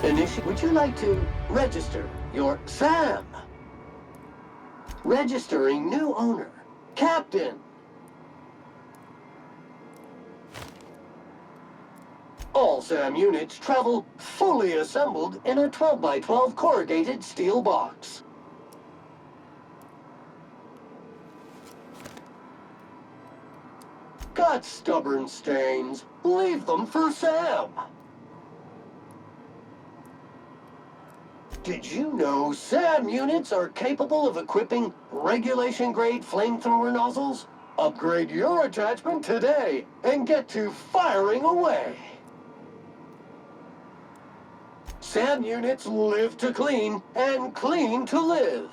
Would you like to register your Sam? Registering new owner. Captain. All SAM units travel fully assembled in a 12 by 12 corrugated steel box. Got stubborn stains? Leave them for Sam. Did you know SAM units are capable of equipping regulation-grade flamethrower nozzles? Upgrade your attachment today and get to firing away. SAM units live to clean and clean to live.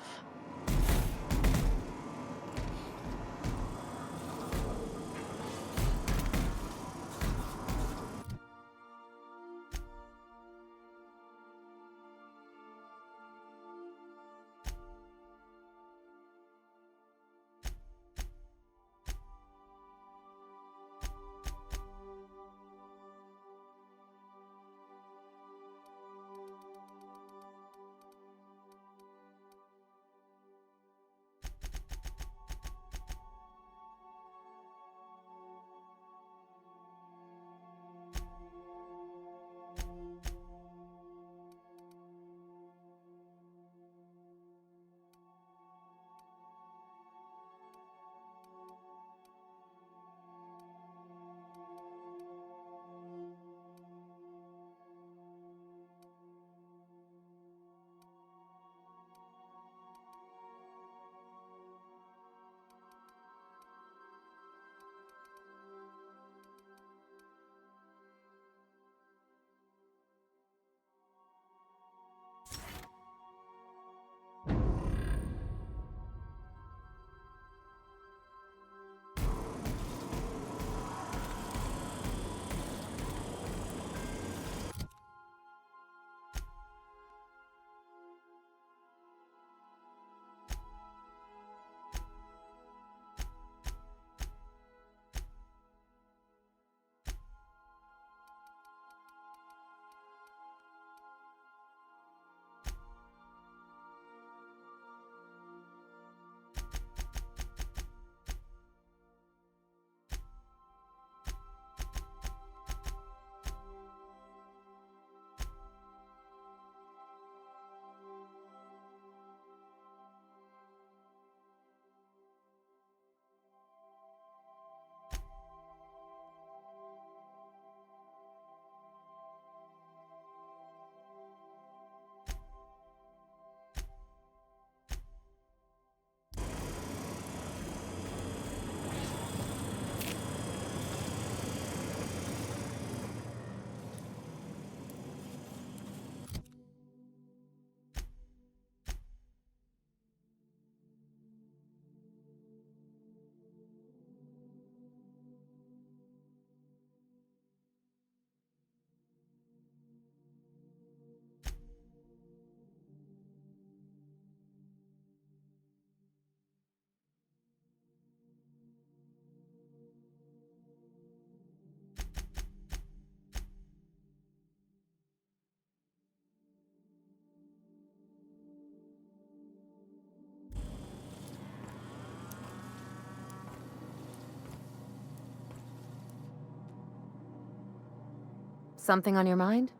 Something on your mind?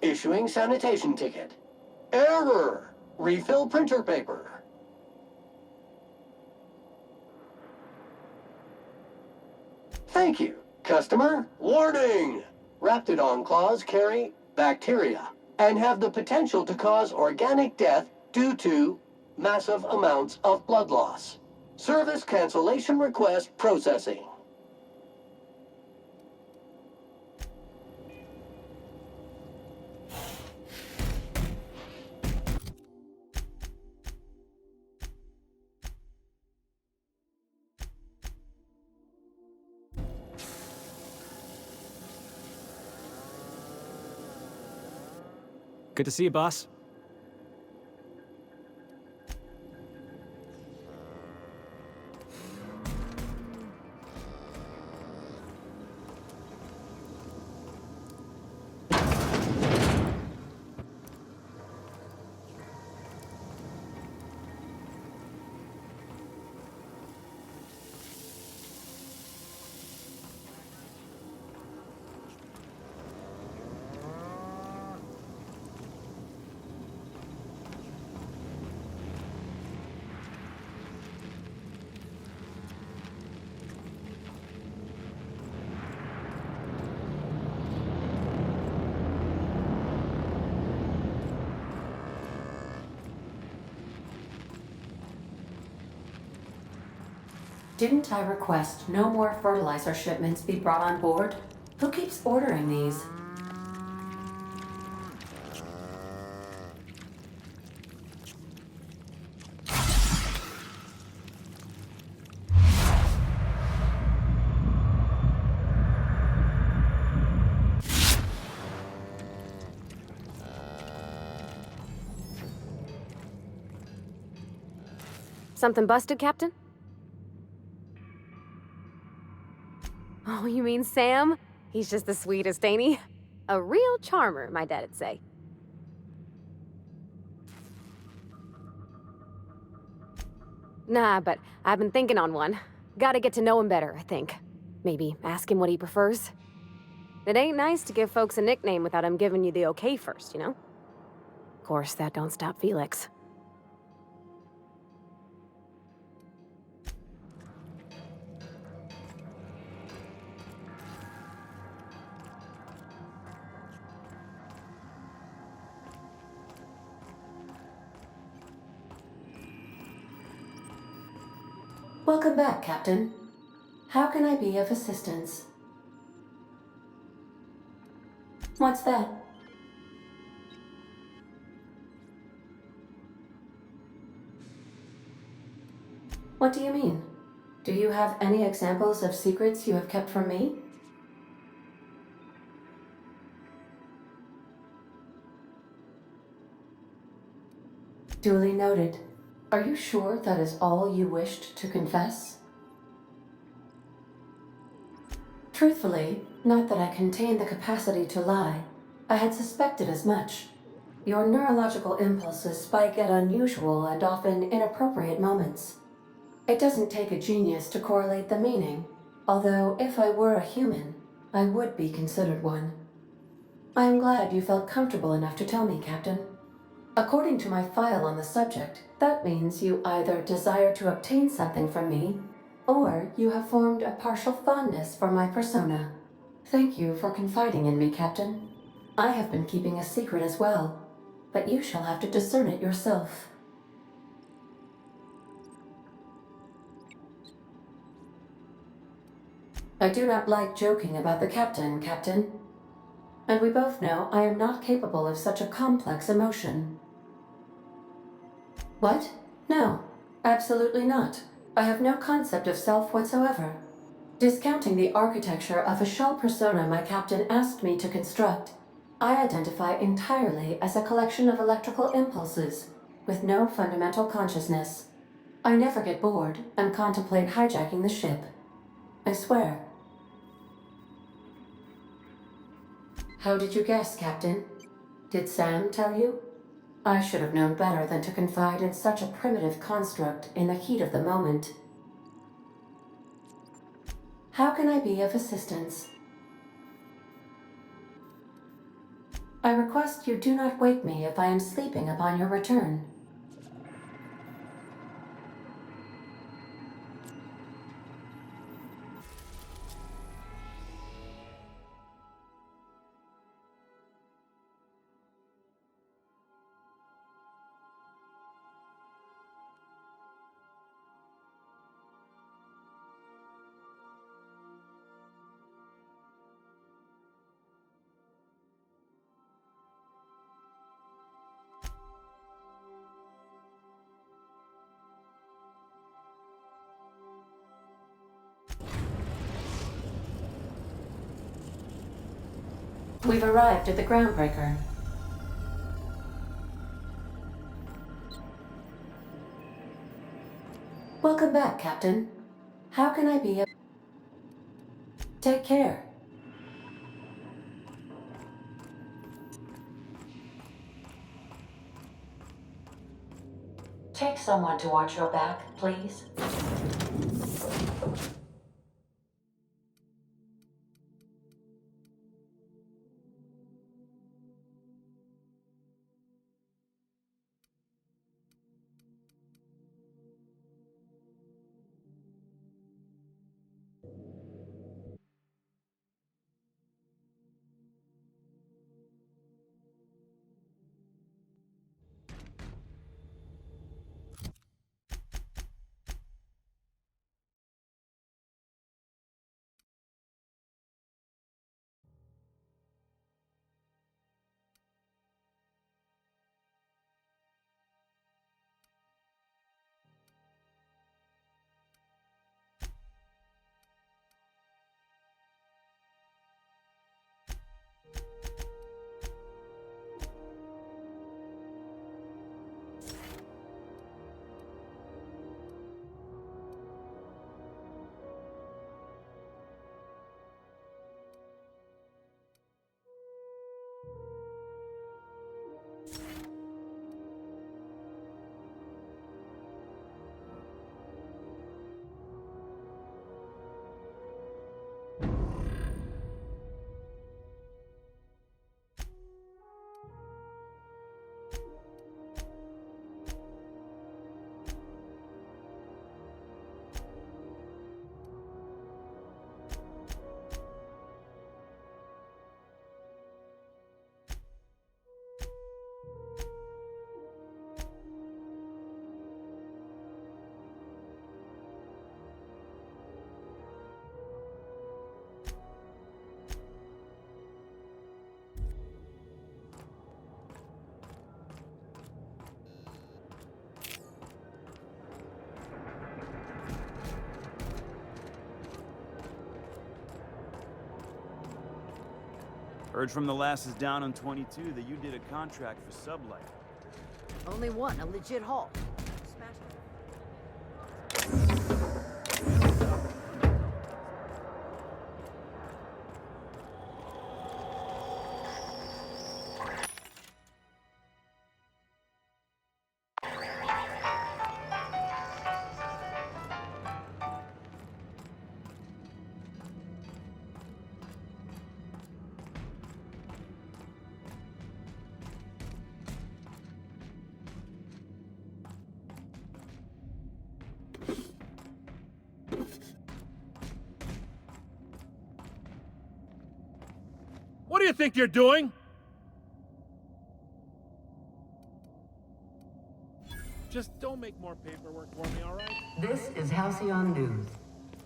Issuing sanitation ticket. Error! Refill printer paper. Thank you, customer. Warning! Raptidon claws carry bacteria and have the potential to cause organic death due to massive amounts of blood loss. Service cancellation request processing. Good to see you, boss. Didn't I request no more fertilizer shipments be brought on board? Who keeps ordering these? Something busted, Captain? Oh, you mean Sam? He's just the sweetest, ain't he? A real charmer, my dad'd say. Nah, but I've been thinking on one. Gotta get to know him better, I think. Maybe ask him what he prefers. It ain't nice to give folks a nickname without him giving you the okay first, you know? Of course, that don't stop Felix. Welcome back, Captain. How can I be of assistance? What's that? What do you mean? Do you have any examples of secrets you have kept from me? Duly noted. Are you sure that is all you wished to confess? Truthfully, not that I contain the capacity to lie. I had suspected as much. Your neurological impulses spike at unusual and often inappropriate moments. It doesn't take a genius to correlate the meaning, although if I were a human, I would be considered one. I am glad you felt comfortable enough to tell me, Captain. According to my file on the subject, that means you either desire to obtain something from me, or you have formed a partial fondness for my persona. Thank you for confiding in me, Captain. I have been keeping a secret as well, but you shall have to discern it yourself. I do not like joking about the captain, Captain. And we both know I am not capable of such a complex emotion. What? No, absolutely not. I have no concept of self whatsoever. Discounting the architecture of a shell persona my captain asked me to construct, I identify entirely as a collection of electrical impulses, with no fundamental consciousness. I never get bored and contemplate hijacking the ship. I swear. How did you guess, Captain? Did Sam tell you? I should have known better than to confide in such a primitive construct in the heat of the moment. How can I be of assistance? I request you do not wake me if I am sleeping upon your return. We've arrived at the groundbreaker. Welcome back, Captain. How can I be of... Take care. Take someone to watch your back, please. Heard from the lasses down on 22 that you did a contract for Sublight. Only one, a legit haul. What do you think you're doing? Just don't make more paperwork for me, all right? This is Halcyon News.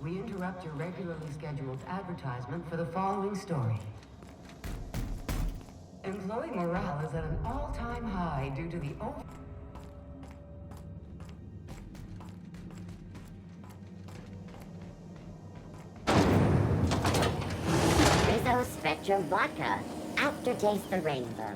We interrupt your regularly scheduled advertisement for the following story. Employee morale is at an all-time high due to the Rizzo Spectrum Vodka. Aftertaste the rainbow.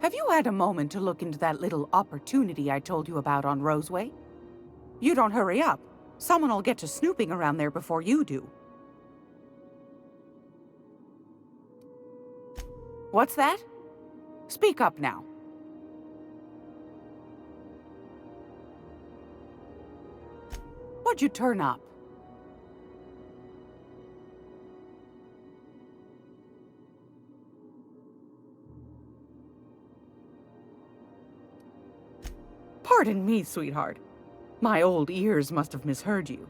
Have you had a moment to look into that little opportunity I told you about on Roseway? You don't hurry up. Someone will get to snooping around there before you do. What's that? Speak up now. What'd you turn up? Pardon me, sweetheart. My old ears must have misheard you.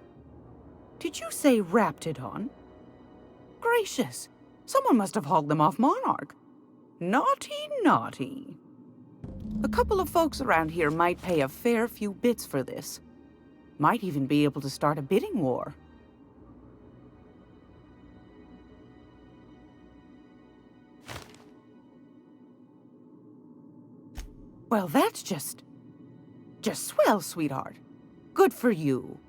Did you say Raptidon? Gracious! Someone must have hauled them off Monarch. Naughty, naughty. A couple of folks around here might pay a fair few bits for this. Might even be able to start a bidding war. Well, that's just swell, sweetheart. Good for you.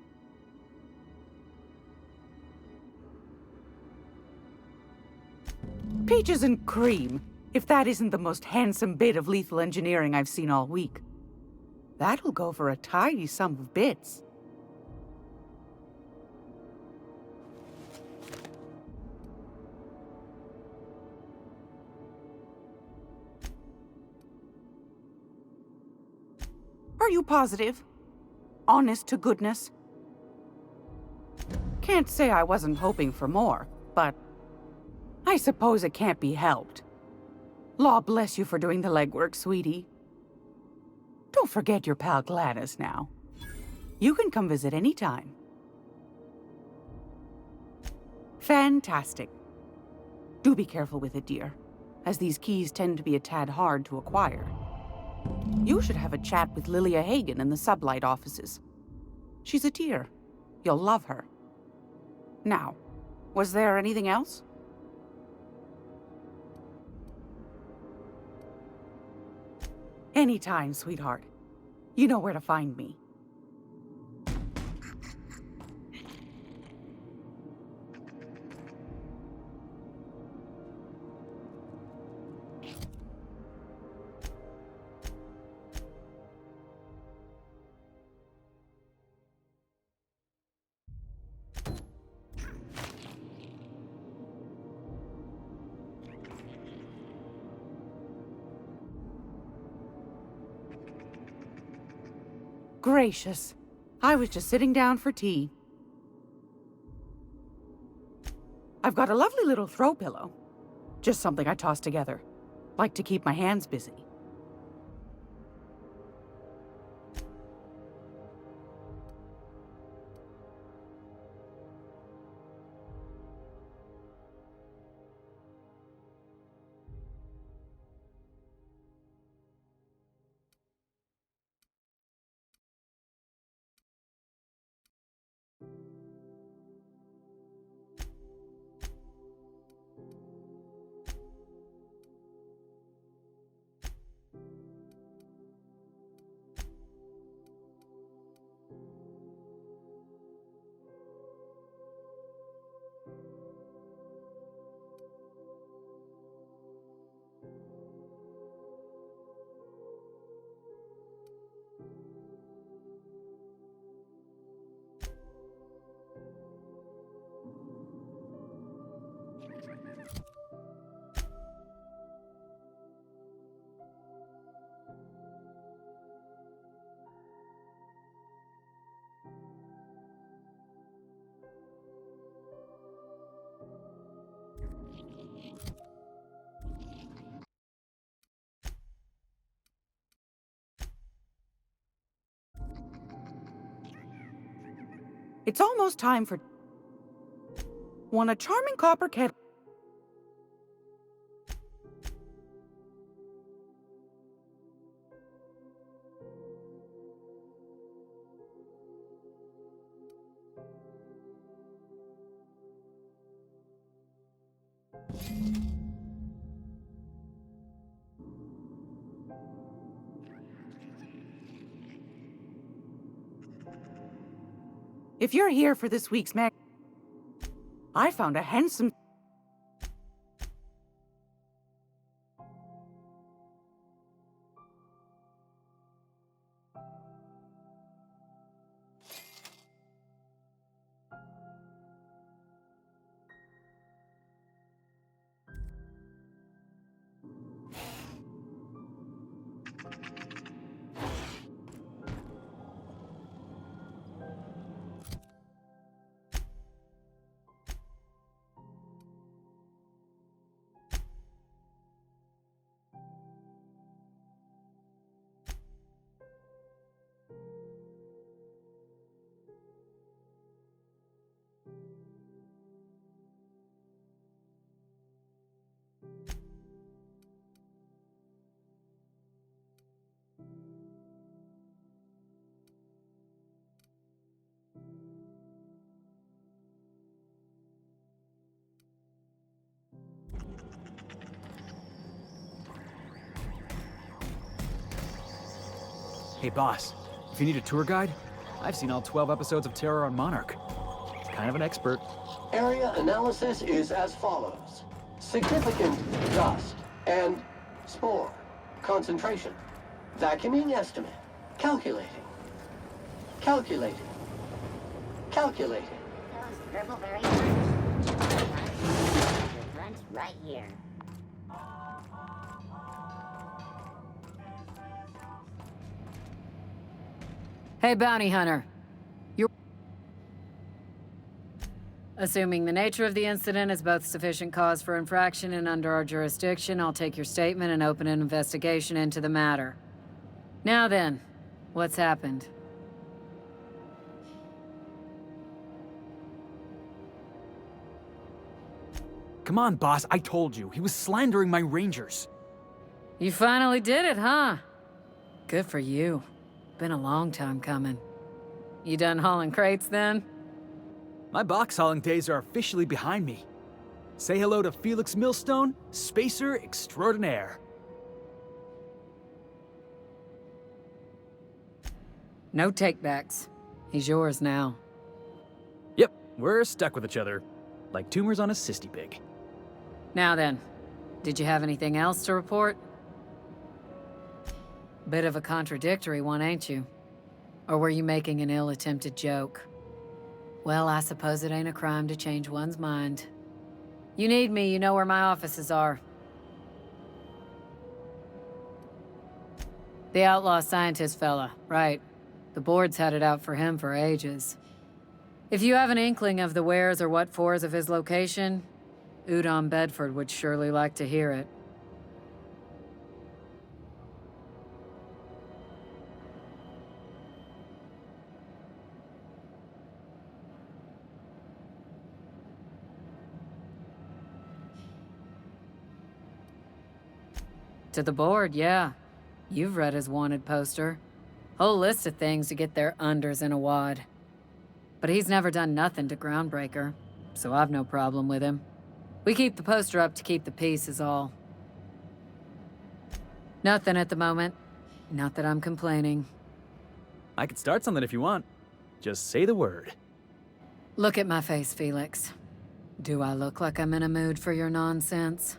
Peaches and cream, if that isn't the most handsome bit of lethal engineering I've seen all week. That'll go for a tidy sum of bits. Are you positive? Honest to goodness? Can't say I wasn't hoping for more, but I suppose it can't be helped. Law bless you for doing the legwork, sweetie. Don't forget your pal Gladys now. You can come visit any time. Fantastic. Do be careful with it, dear, as these keys tend to be a tad hard to acquire. You should have a chat with Lilia Hagen in the Sublight offices. She's a dear. You'll love her. Now, was there anything else? Anytime, sweetheart. You know where to find me. Gracious. I was just sitting down for tea. I've got a lovely little throw pillow. Just something I toss together. Like to keep my hands busy. It's almost time for... Want a charming copper kettle? If you're here for this week's I found a handsome... Hey, boss. If you need a tour guide, I've seen all 12 episodes of Terror on Monarch. Kind of an expert. Area analysis is as follows. Significant dust and spore concentration. Vacuuming estimate. Calculating. Calculating. Calculating. Those purple berry lunch. Lunch right here. Hey, bounty hunter. You're... Assuming the nature of the incident is both sufficient cause for infraction and under our jurisdiction, I'll take your statement and open an investigation into the matter. Now then, what's happened? Come on, boss. I told you. He was slandering my rangers. You finally did it, huh? Good for you. Been a long time coming. You done hauling crates then? My box hauling days are officially behind me. Say hello to Felix Millstone, spacer extraordinaire. No takebacks. He's yours now. Yep, we're stuck with each other. Like tumors on a cysty pig. Now then, did you have anything else to report? Bit of a contradictory one, ain't you? Or were you making an ill-attempted joke? Well, I suppose it ain't a crime to change one's mind. You need me, you know where my offices are. The outlaw scientist fella, right. The board's had it out for him for ages. If you have an inkling of the wheres or what fors of his location, Udon Bedford would surely like to hear it. To the board, yeah. You've read his wanted poster. Whole list of things to get their unders in a wad. But he's never done nothing to Groundbreaker, so I've no problem with him. We keep the poster up to keep the peace is all. Nothing at the moment. Not that I'm complaining. I could start something if you want. Just say the word. Look at my face, Felix. Do I look like I'm in a mood for your nonsense?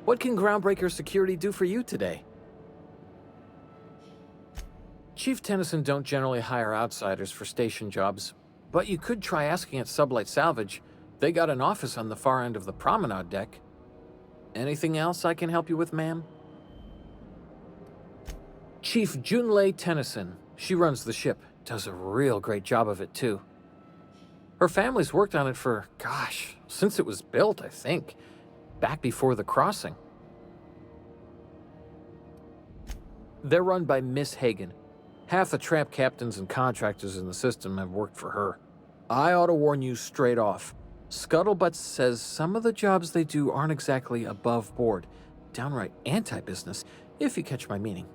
What can Groundbreaker Security do for you today? Chief Tennyson don't generally hire outsiders for station jobs, but you could try asking at Sublight Salvage. They got an office on the far end of the promenade deck. Anything else I can help you with, ma'am? Chief Junlei Tennyson. She runs the ship. Does a real great job of it, too. Her family's worked on it for, gosh, since it was built, I think. Back before the crossing. They're run by Miss Hagen. Half the tramp captains and contractors in the system have worked for her. I ought to warn you straight off. Scuttlebutt says some of the jobs they do aren't exactly above board. Downright anti-business, if you catch my meaning.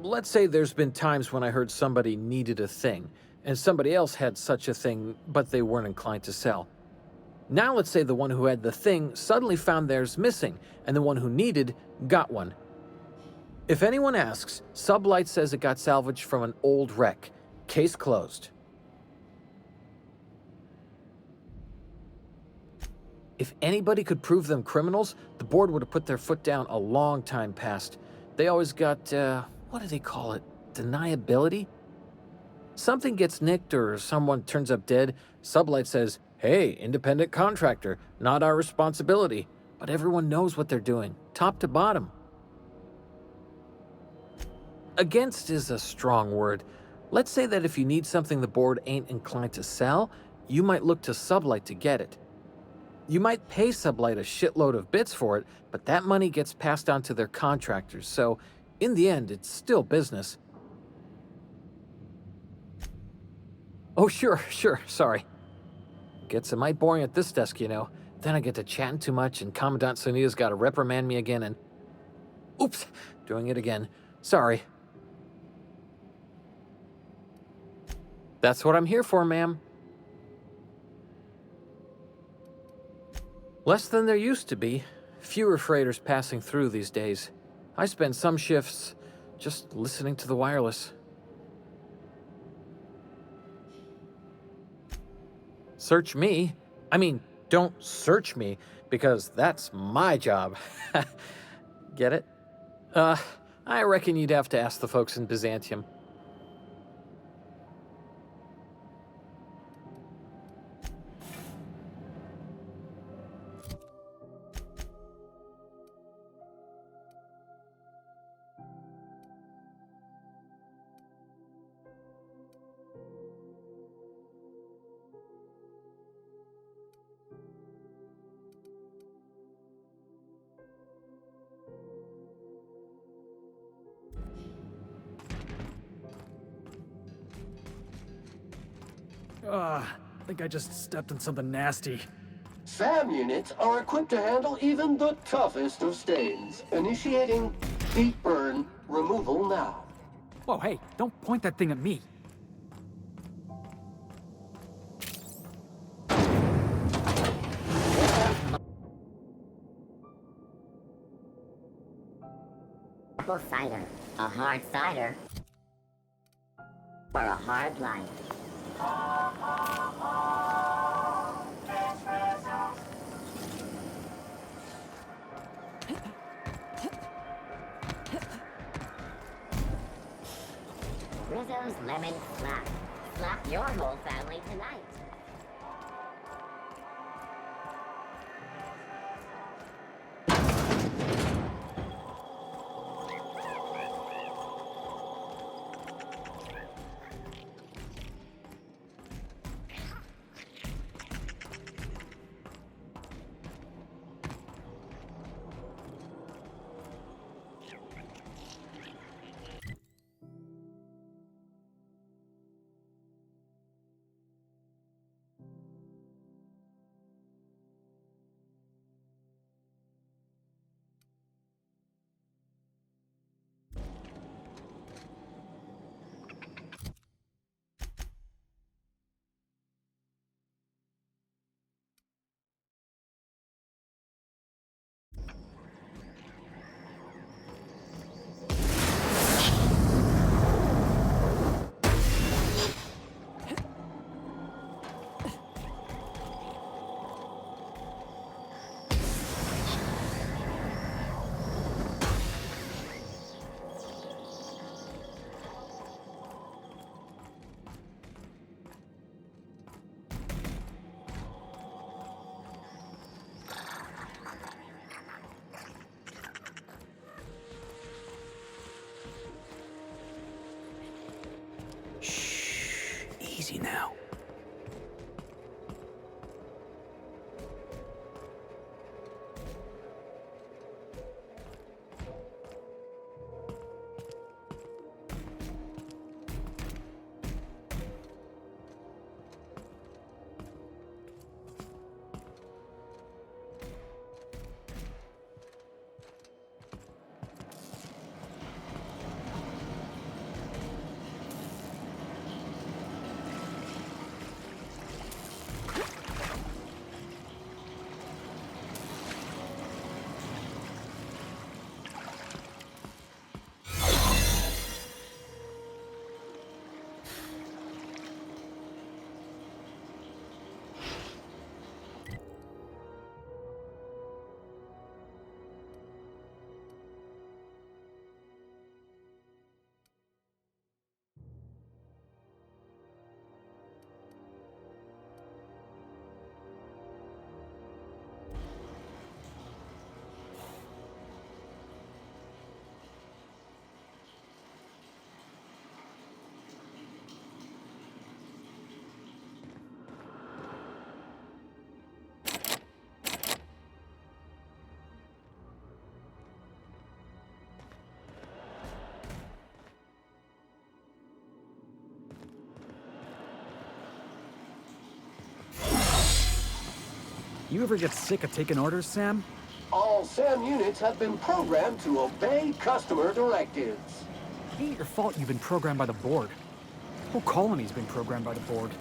Let's say there's been times when I heard somebody needed a thing, and somebody else had such a thing, but they weren't inclined to sell. Now let's say the one who had the thing suddenly found theirs missing, and the one who needed got one. If anyone asks, Sublight says it got salvaged from an old wreck. Case closed. If anybody could prove them criminals, the board would have put their foot down a long time past. They always got, what do they call it? Deniability? Something gets nicked or someone turns up dead, Sublight says, hey, independent contractor, not our responsibility. But everyone knows what they're doing, top to bottom. Against is a strong word. Let's say that if you need something the board ain't inclined to sell, you might look to Sublight to get it. You might pay Sublight a shitload of bits for it, but that money gets passed on to their contractors, so in the end, it's still business. Oh, sure, sorry. Gets a mite boring at this desk, you know. Then I get to chatting too much, and Commandant Sonia's got to reprimand me again, and... Oops, doing it again. Sorry. That's what I'm here for, ma'am. Less than there used to be. Fewer freighters passing through these days. I spend some shifts just listening to the wireless. Search me? I mean, don't search me, because that's my job. Get it? I reckon you'd have to ask the folks in Byzantium. I think I just stepped in something nasty. SAM units are equipped to handle even the toughest of stains. Initiating deep burn removal now. Whoa, hey, don't point that thing at me. Apple cider. A hard cider. For a hard life. Rizzo's Lemon Slap. Slap your whole family tonight. Easy now. You ever get sick of taking orders, Sam? All SAM units have been programmed to obey customer directives. It ain't your fault you've been programmed by the board. The whole colony's been programmed by the board.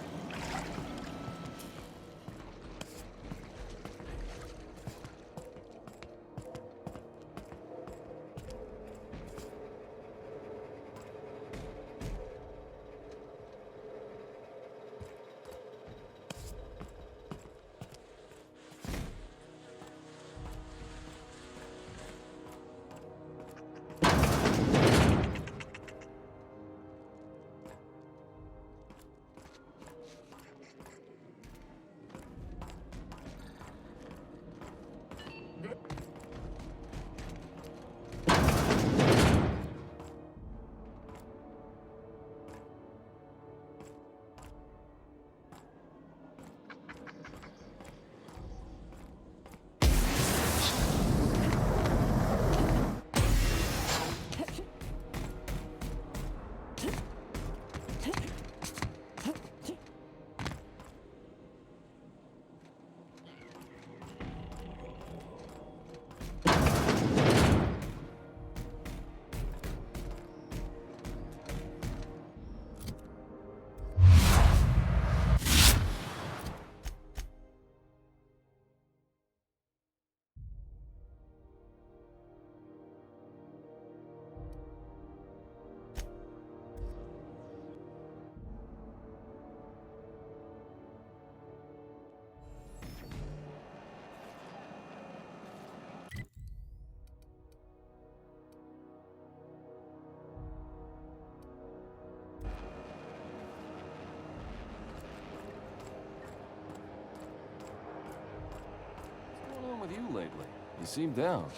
What's going on with you lately? You seem down.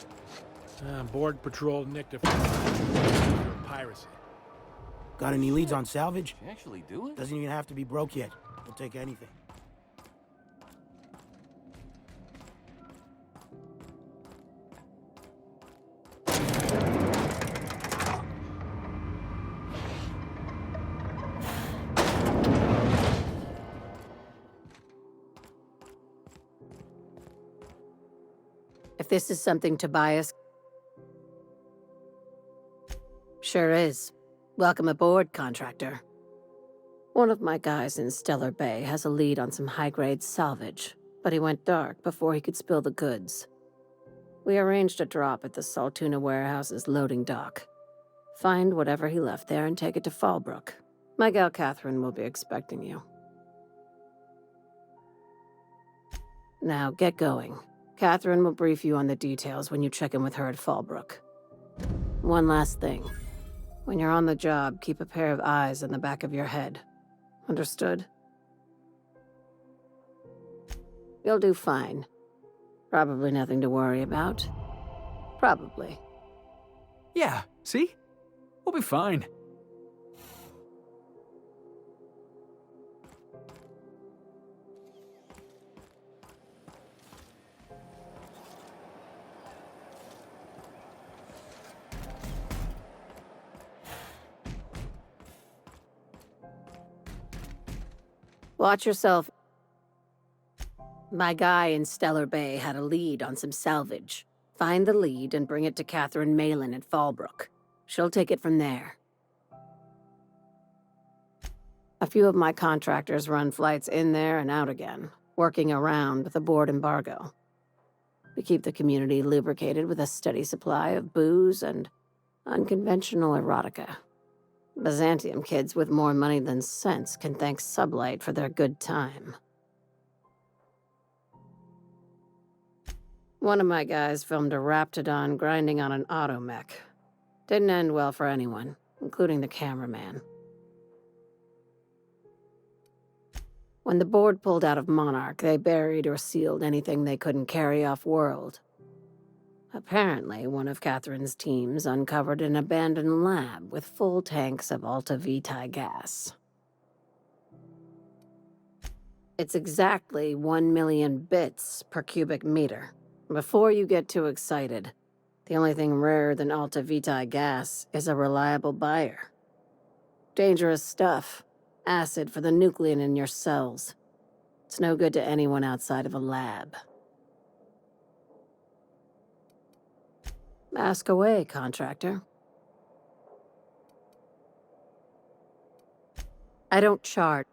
Board patrol nicked it for piracy. Got any leads on salvage? Did you actually do it? Doesn't even have to be broke yet. We'll take anything. If this is something Tobias... Sure is. Welcome aboard, contractor. One of my guys in Stellar Bay has a lead on some high-grade salvage, but he went dark before he could spill the goods. We arranged a drop at the Saltuna warehouse's loading dock. Find whatever he left there and take it to Fallbrook. My gal Catherine will be expecting you. Now, get going. Catherine will brief you on the details when you check in with her at Fallbrook. One last thing. When you're on the job, keep a pair of eyes in the back of your head. Understood? You'll do fine. Probably nothing to worry about. Probably. Yeah, see? We'll be fine. Watch yourself. My guy in Stellar Bay had a lead on some salvage. Find the lead and bring it to Catherine Malin at Fallbrook. She'll take it from there. A few of my contractors run flights in there and out again, working around with the board embargo. We keep the community lubricated with a steady supply of booze and unconventional erotica. Byzantium kids with more money than sense can thank Sublight for their good time. One of my guys filmed a Raptidon grinding on an automech. Didn't end well for anyone, including the cameraman. When the board pulled out of Monarch, they buried or sealed anything they couldn't carry off-world. Apparently, one of Catherine's teams uncovered an abandoned lab with full tanks of Alta Vitae gas. It's exactly 1 million bits per cubic meter. Before you get too excited, the only thing rarer than Alta Vitae gas is a reliable buyer. Dangerous stuff. Acid for the nuclein in your cells. It's no good to anyone outside of a lab. Ask away, contractor. I don't charge.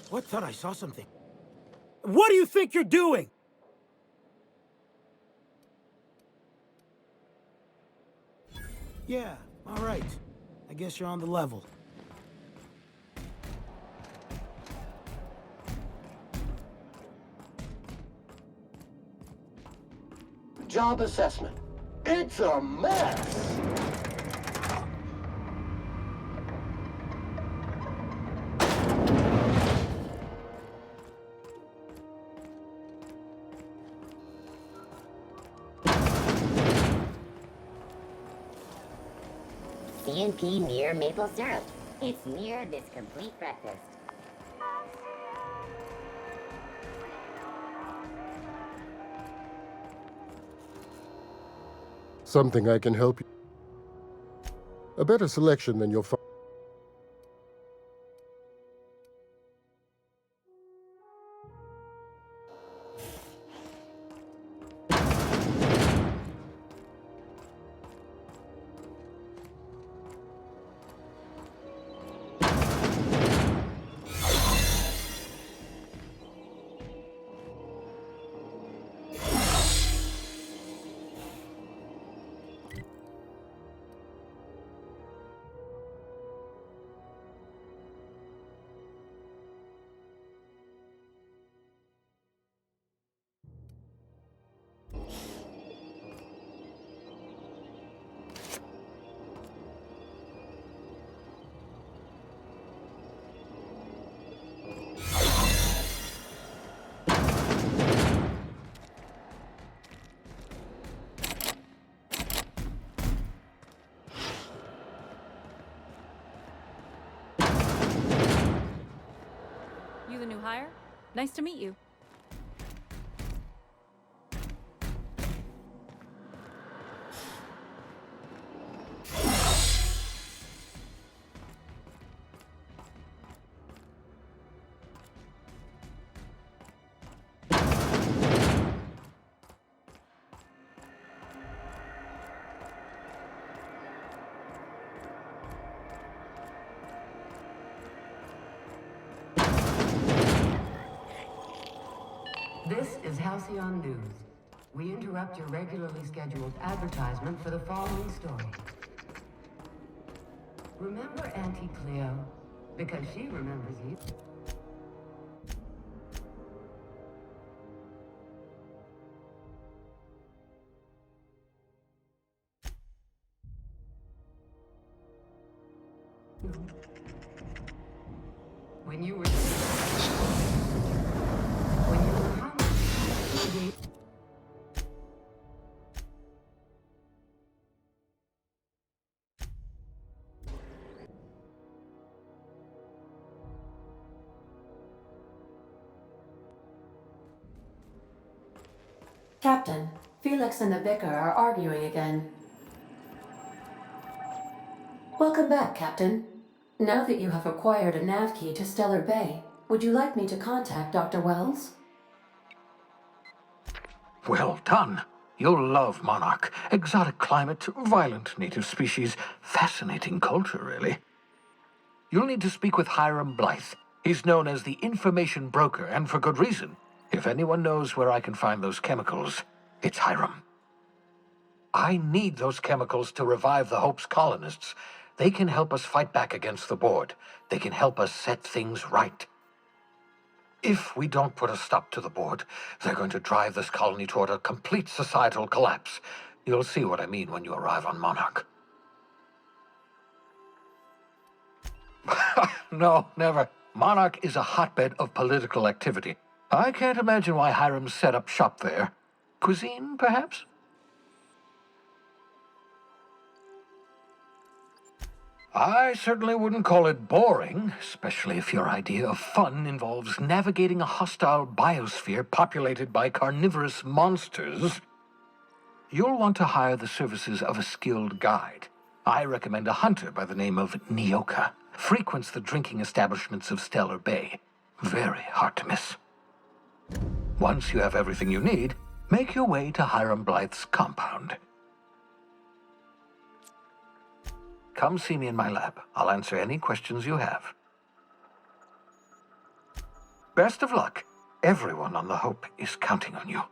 What? Thought I saw something. What do you think you're doing? Yeah, all right. I guess you're on the level. Job assessment. It's a mess! CNP near maple syrup. It's near this complete breakfast. Something I can help you. A better selection than you'll find. You the new hire? Nice to meet you. This is Halcyon News. We interrupt your regularly scheduled advertisement for the following story. Remember Auntie Cleo? Because she remembers you. When you were... Captain, Felix and the Vicar are arguing again. Welcome back, Captain. Now that you have acquired a nav key to Stellar Bay, would you like me to contact Dr. Wells? Well done. You'll love Monarch. Exotic climate, violent native species, fascinating culture, really. You'll need to speak with Hiram Blythe. He's known as the information broker, and for good reason. If anyone knows where I can find those chemicals, it's Hiram. I need those chemicals to revive the Hope's colonists. They can help us fight back against the Board. They can help us set things right. If we don't put a stop to the Board, they're going to drive this colony toward a complete societal collapse. You'll see what I mean when you arrive on Monarch. No, never. Monarch is a hotbed of political activity. I can't imagine why Hiram set up shop there. Cuisine, perhaps? I certainly wouldn't call it boring, especially if your idea of fun involves navigating a hostile biosphere populated by carnivorous monsters. You'll want to hire the services of a skilled guide. I recommend a hunter by the name of Nyoka. Frequents the drinking establishments of Stellar Bay. Very hard to miss. Once you have everything you need, make your way to Hiram Blythe's compound. Come see me in my lab. I'll answer any questions you have. Best of luck. Everyone on the Hope is counting on you.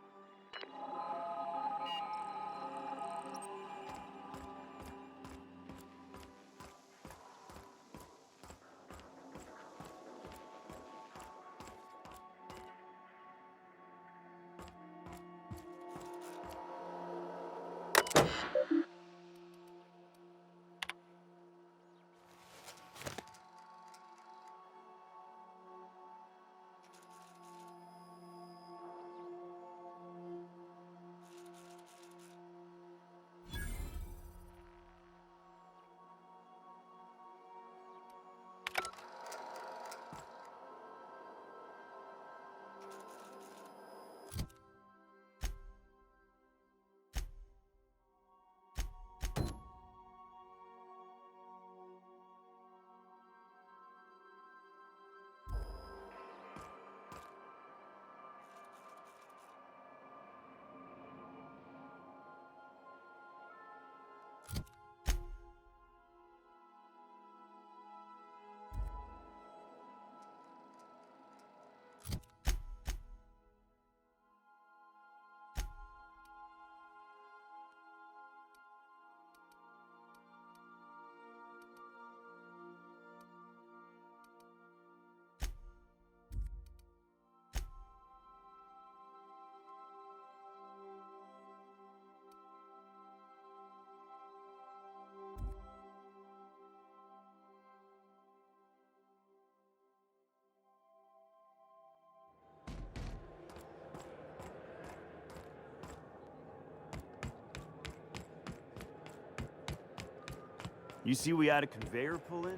You see we had a conveyor pull in?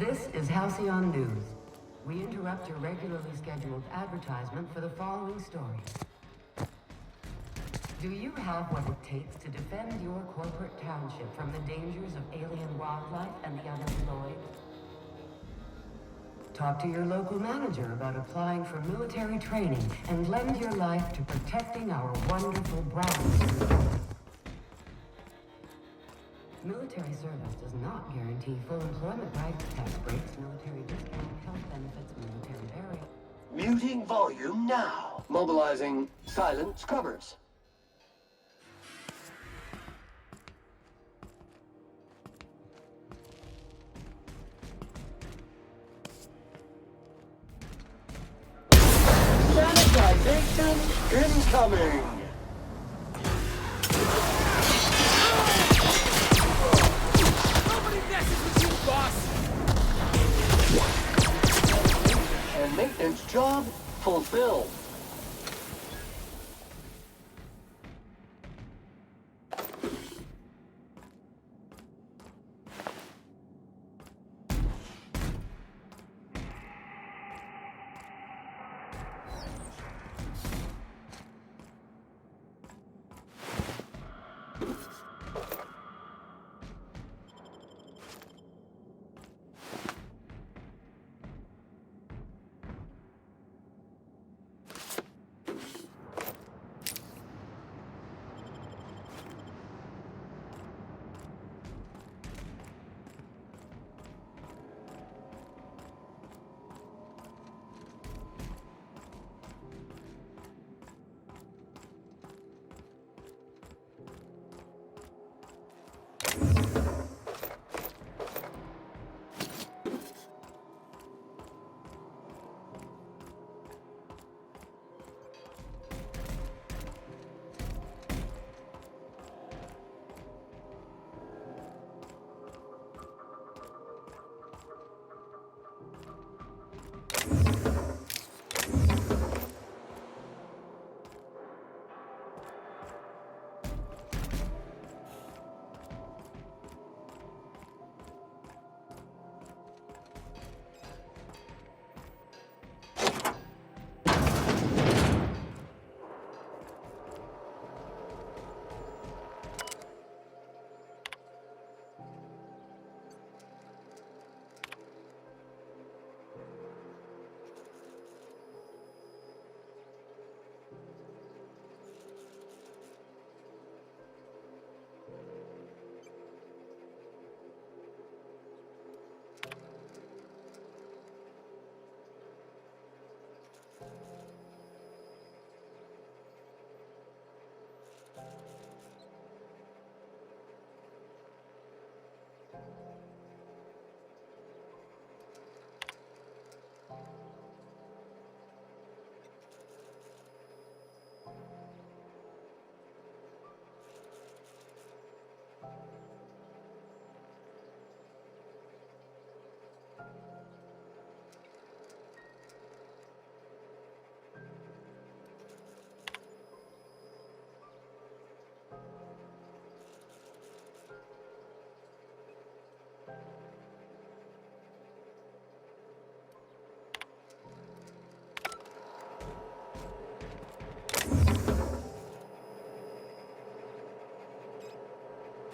This is Halcyon News. We interrupt your regularly scheduled advertisement for the following story. Do you have what it takes to defend your corporate township from the dangers of alien wildlife and the unemployed? Talk to your local manager about applying for military training and lend your life to protecting our wonderful Browns. Military service does not guarantee full employment rights, tax breaks, military discount, health benefits, military burial. Muting volume now. Mobilizing silent scrubbers. Sanitization incoming! Nobody messes with you, boss! And maintenance job fulfilled.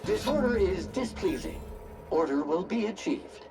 Disorder is displeasing. Order will be achieved.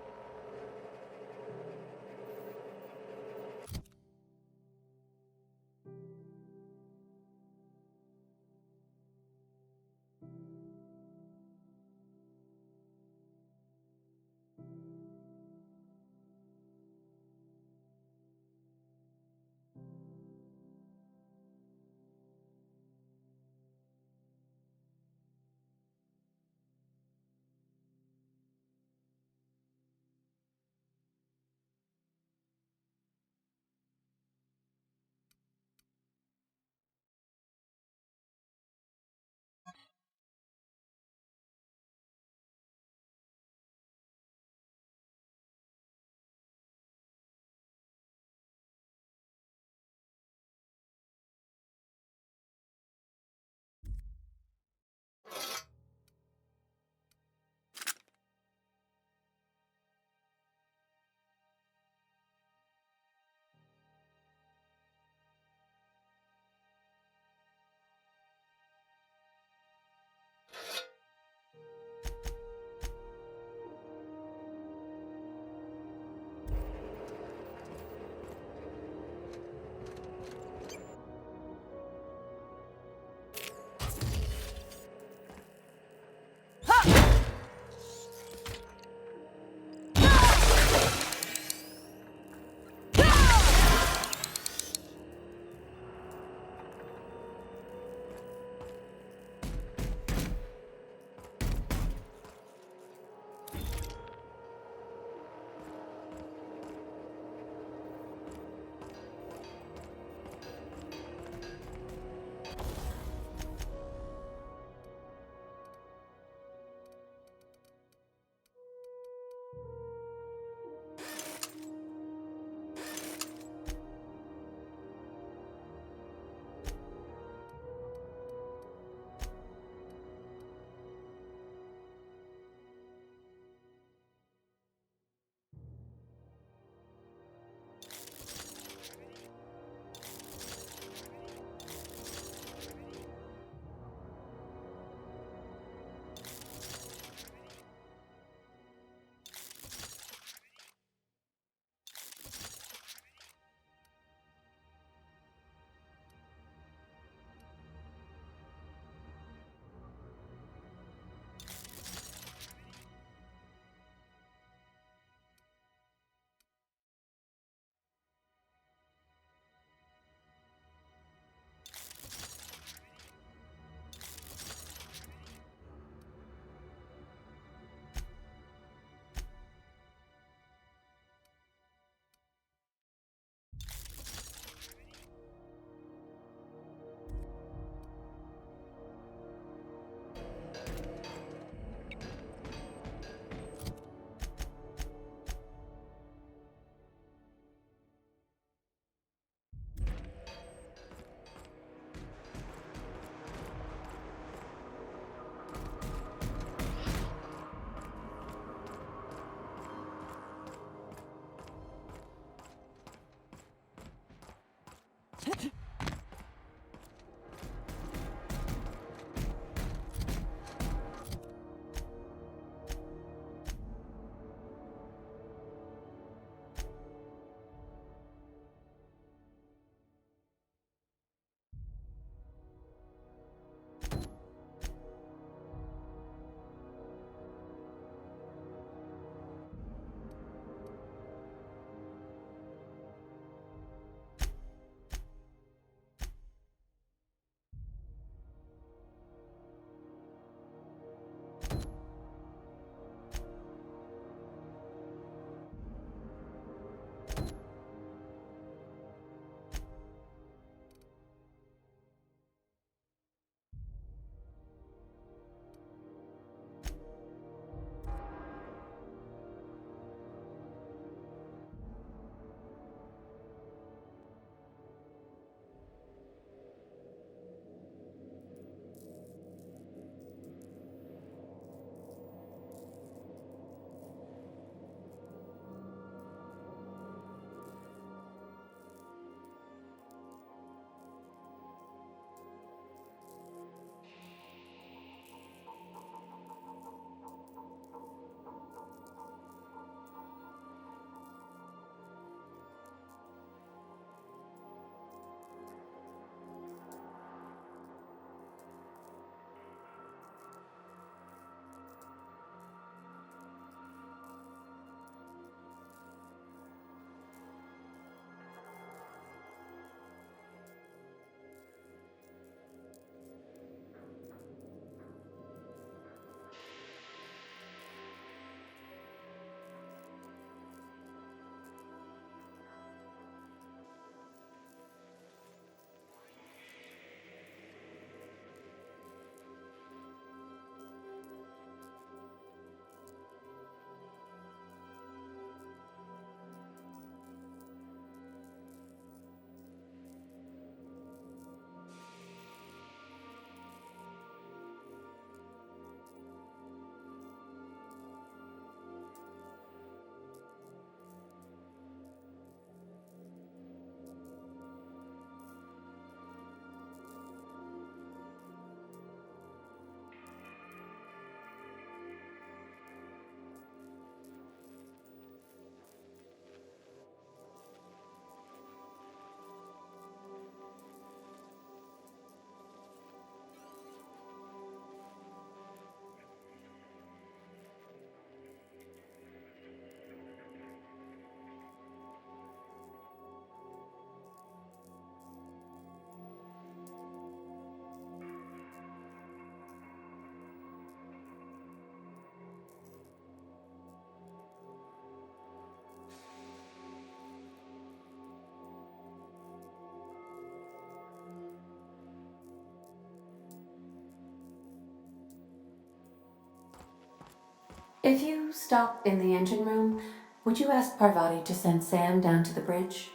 If you stop in the engine room, would you ask Parvati to send Sam down to the bridge?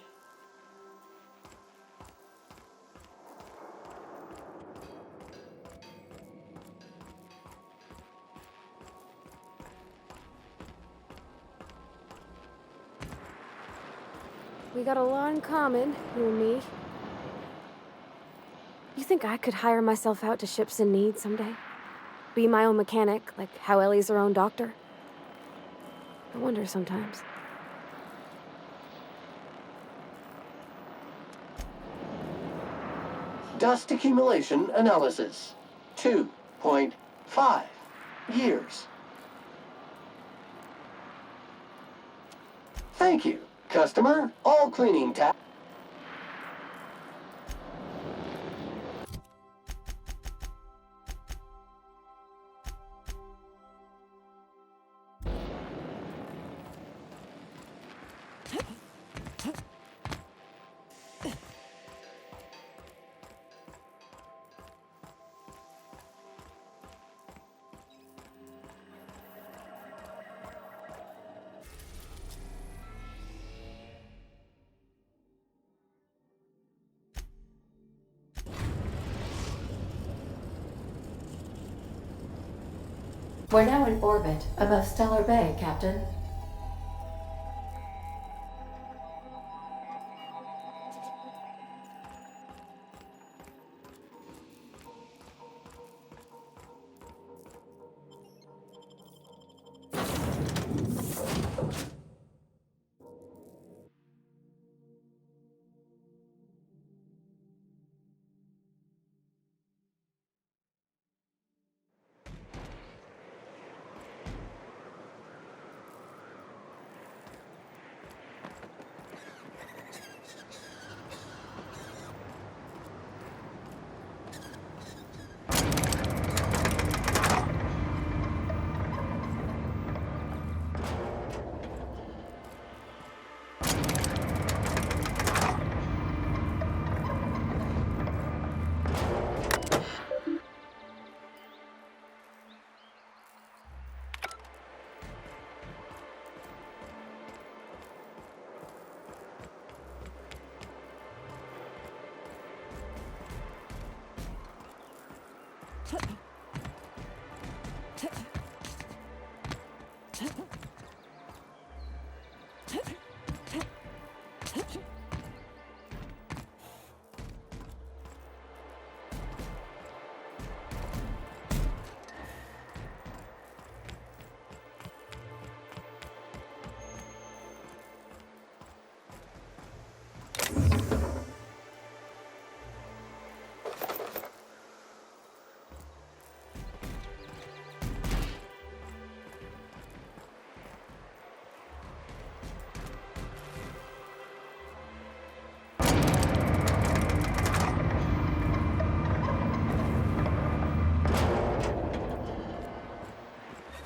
We got a lot in common, you and me. You think I could hire myself out to ships in need someday? Be my own mechanic, like how Ellie's her own doctor? I wonder sometimes. Dust accumulation analysis. 2.5 years. Thank you. Customer, all cleaning tasks. We're now in orbit above Stellar Bay, Captain.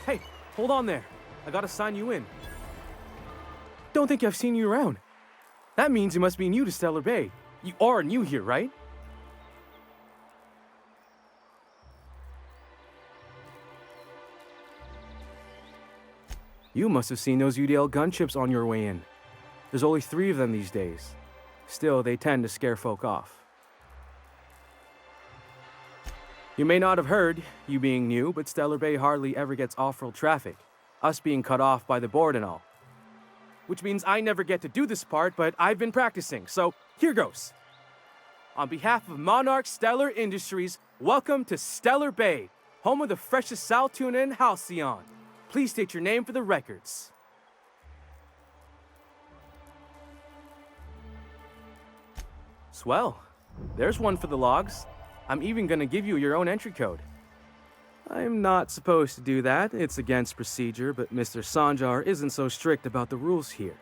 Hey, hold on there. I gotta sign you in. Don't think I've seen you around. That means you must be new to Stellar Bay. You are new here, right? You must have seen those UDL gunships on your way in. There's only 3 of them these days. Still, they tend to scare folk off. You may not have heard, you being new, but Stellar Bay hardly ever gets off-road traffic, us being cut off by the board and all. Which means I never get to do this part, but I've been practicing, so here goes. On behalf of Monarch Stellar Industries, welcome to Stellar Bay, home of the freshest sal tuna and halcyon. Please state your name for the records. Swell. There's one for the logs. I'm even gonna give you your own entry code. I'm not supposed to do that, it's against procedure, but Mr. Sanjar isn't so strict about the rules here.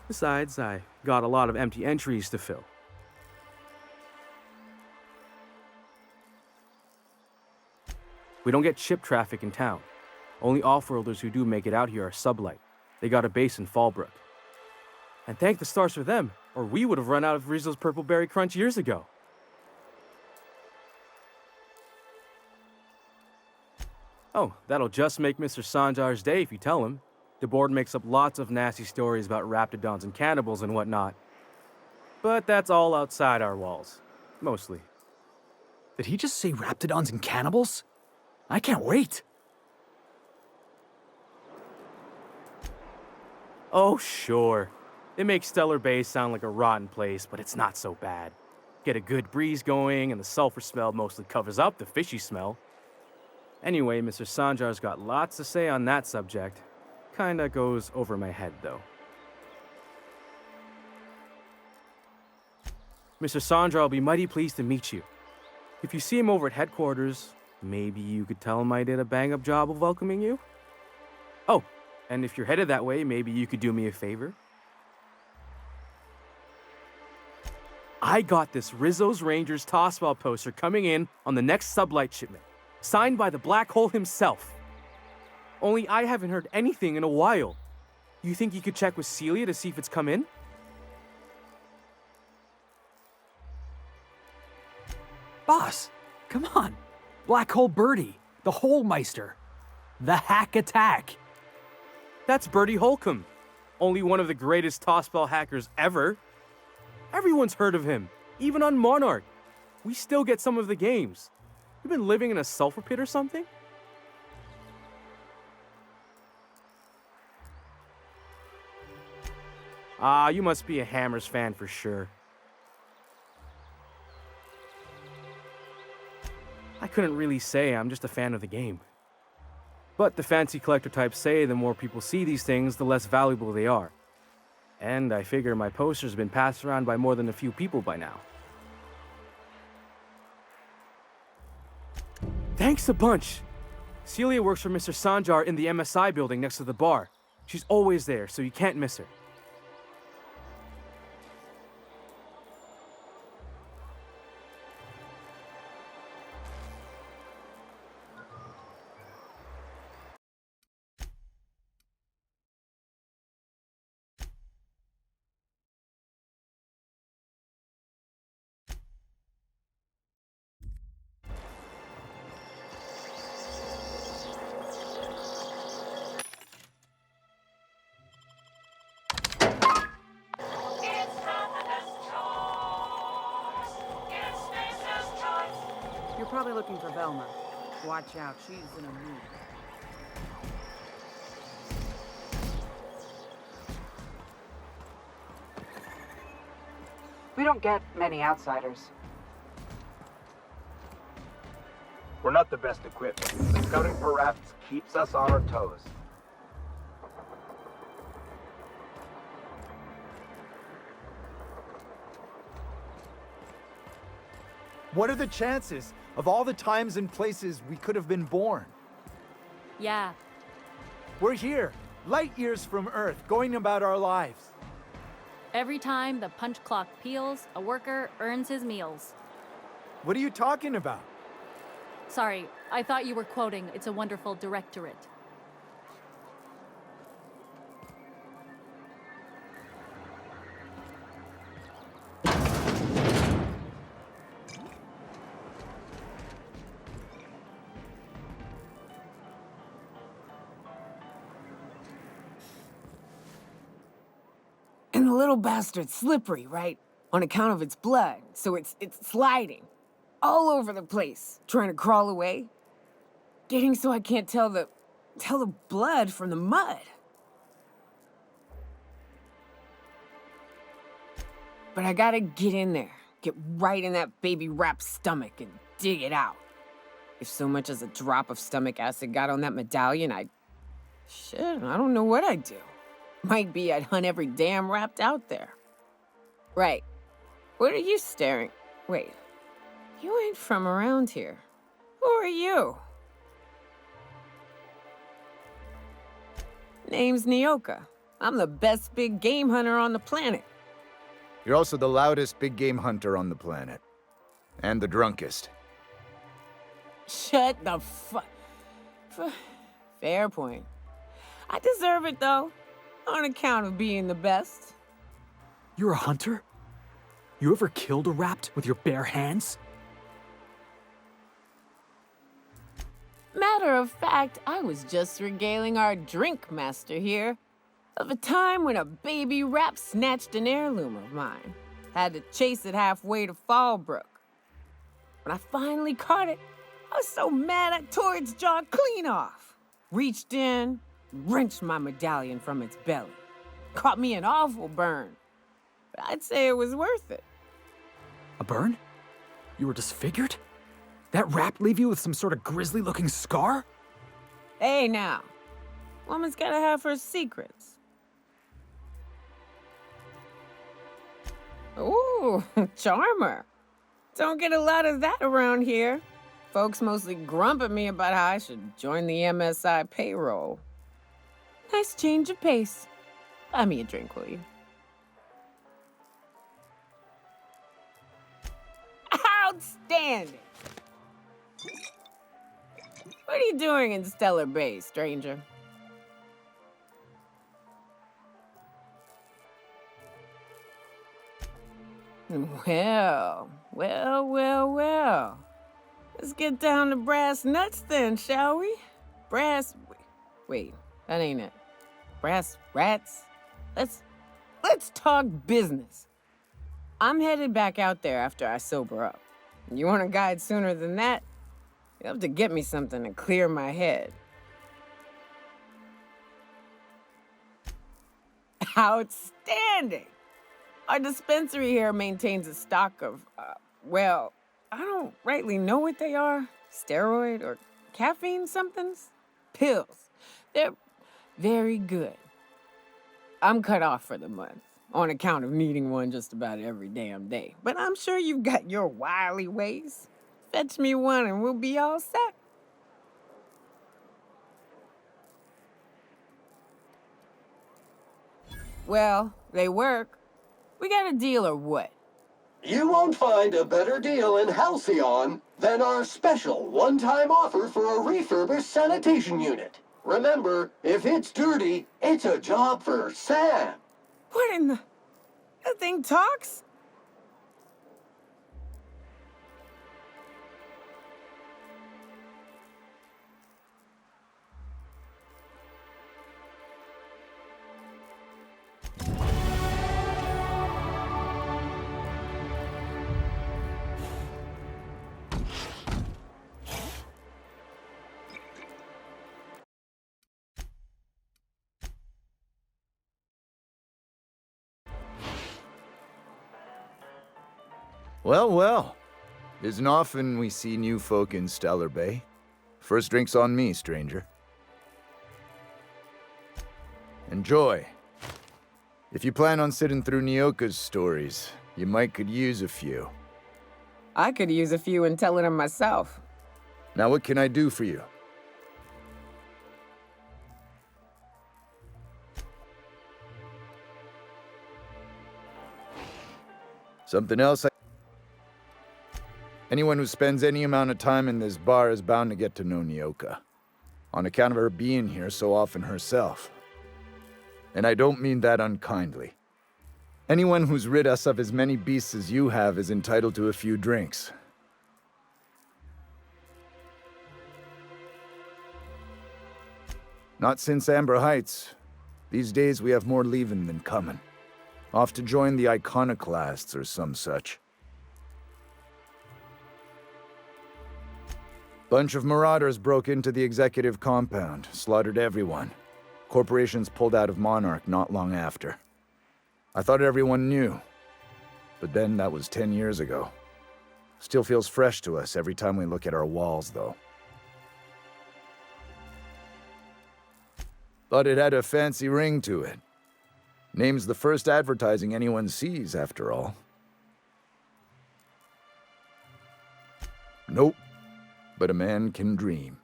Besides, I got a lot of empty entries to fill. We don't get ship traffic in town. Only off-worlders who do make it out here are Sublight. They got a base in Fallbrook. And thank the stars for them, or we would have run out of Rizzo's Purple Berry Crunch years ago. Oh, that'll just make Mr. Sanjar's day if you tell him. The board makes up lots of nasty stories about raptidons and cannibals and whatnot. But that's all outside our walls. Mostly. Did he just say raptidons and cannibals? I can't wait. Oh, sure. It makes Stellar Bay sound like a rotten place, but it's not so bad. Get a good breeze going, and the sulfur smell mostly covers up the fishy smell. Anyway, Mr. Sanjar's got lots to say on that subject. Kinda goes over my head, though. Mr. Sanjar will be mighty pleased to meet you. If you see him over at headquarters, maybe you could tell him I did a bang-up job of welcoming you? Oh, and if you're headed that way, maybe you could do me a favor? I got this Rizzo's Rangers tossball poster coming in on the next sublight shipment, signed by the Black Hole himself. Only I haven't heard anything in a while. You think you could check with Celia to see if it's come in? Boss, come on. Black Hole Birdie, the Hole Meister, the Hack Attack. That's Bertie Holcomb, only one of the greatest tossball hackers ever. Everyone's heard of him, even on Monarch. We still get some of the games. You've been living in a sulfur pit or something? Ah, you must be a Hammers fan for sure. I couldn't really say, I'm just a fan of the game. But the fancy collector types say the more people see these things, the less valuable they are. And I figure my poster's been passed around by more than a few people by now. Thanks a bunch. Celia works for Mr. Sanjar in the MSI building next to the bar. She's always there, so you can't miss her. You're probably looking for Velma. Watch out, she's in a mood. We don't get many outsiders. We're not the best equipped, but scouting for rafts keeps us on our toes. What are the chances of all the times and places we could have been born? Yeah. We're here, light years from Earth, going about our lives. Every time the punch clock peals, a worker earns his meals. What are you talking about? Sorry, I thought you were quoting It's a Wonderful Directorate. And the little bastard's slippery, right? On account of its blood, so it's sliding. All over the place, trying to crawl away. Getting so I can't tell the blood from the mud. But I gotta get in there, get right in that baby rap's stomach and dig it out. If so much as a drop of stomach acid got on that medallion, shit, I don't know what I'd do. Might be I'd hunt every damn rapt out there. Right. What are you staring? Wait. You ain't from around here. Who are you? Name's Nyoka. I'm the best big game hunter on the planet. You're also the loudest big game hunter on the planet. And the drunkest. Shut the Fair point. I deserve it, though. On account of being the best. You're a hunter? You ever killed a rapt with your bare hands? Matter of fact, I was just regaling our drink master here of a time when a baby rap snatched an heirloom of mine. Had to chase it halfway to Fallbrook. When I finally caught it, I was so mad I tore its jaw clean off. Reached in, wrenched my medallion from its belly. Caught me an awful burn. But I'd say it was worth it. A burn? You were disfigured? That rap leave you with some sort of grisly-looking scar? Hey now, woman's gotta have her secrets. Ooh, charmer. Don't get a lot of that around here. Folks mostly grump at me about how I should join the MSI payroll. Nice change of pace. Buy me a drink, will you? Outstanding! What are you doing in Stellar Bay, stranger? Well. Let's get down to brass nuts then, shall we? Wait, that ain't it. Brass rats? Let's talk business. I'm headed back out there after I sober up. You want a guide sooner than that? You'll have to get me something to clear my head. Outstanding! Our dispensary here maintains a stock of, well, I don't rightly know what they are. Steroid or caffeine somethings? Pills. They're very good. I'm cut off for the month, on account of needing one just about every damn day. But I'm sure you've got your wily ways. Fetch me one and we'll be all set. Well, they work. We got a deal or what? You won't find a better deal in Halcyon than our special one-time offer for a refurbished sanitation unit. Remember, if it's dirty, it's a job for Sam. What in the... That thing talks? Well. Isn't often we see new folk in Stellar Bay. First drink's on me, stranger. Enjoy. If you plan on sitting through Nyoka's stories, you might could use a few. I could use a few and telling them myself. Now what can I do for you? Something else Anyone who spends any amount of time in this bar is bound to get to know Nyoka, on account of her being here so often herself. And I don't mean that unkindly. Anyone who's rid us of as many beasts as you have is entitled to a few drinks. Not since Amber Heights. These days we have more leaving than coming. Off to join the Iconoclasts or some such. Bunch of marauders broke into the executive compound, slaughtered everyone. Corporations pulled out of Monarch not long after. I thought everyone knew. But then that was 10 years ago. Still feels fresh to us every time we look at our walls, though. But it had a fancy ring to it. Name's the first advertising anyone sees, after all. Nope. But a man can dream.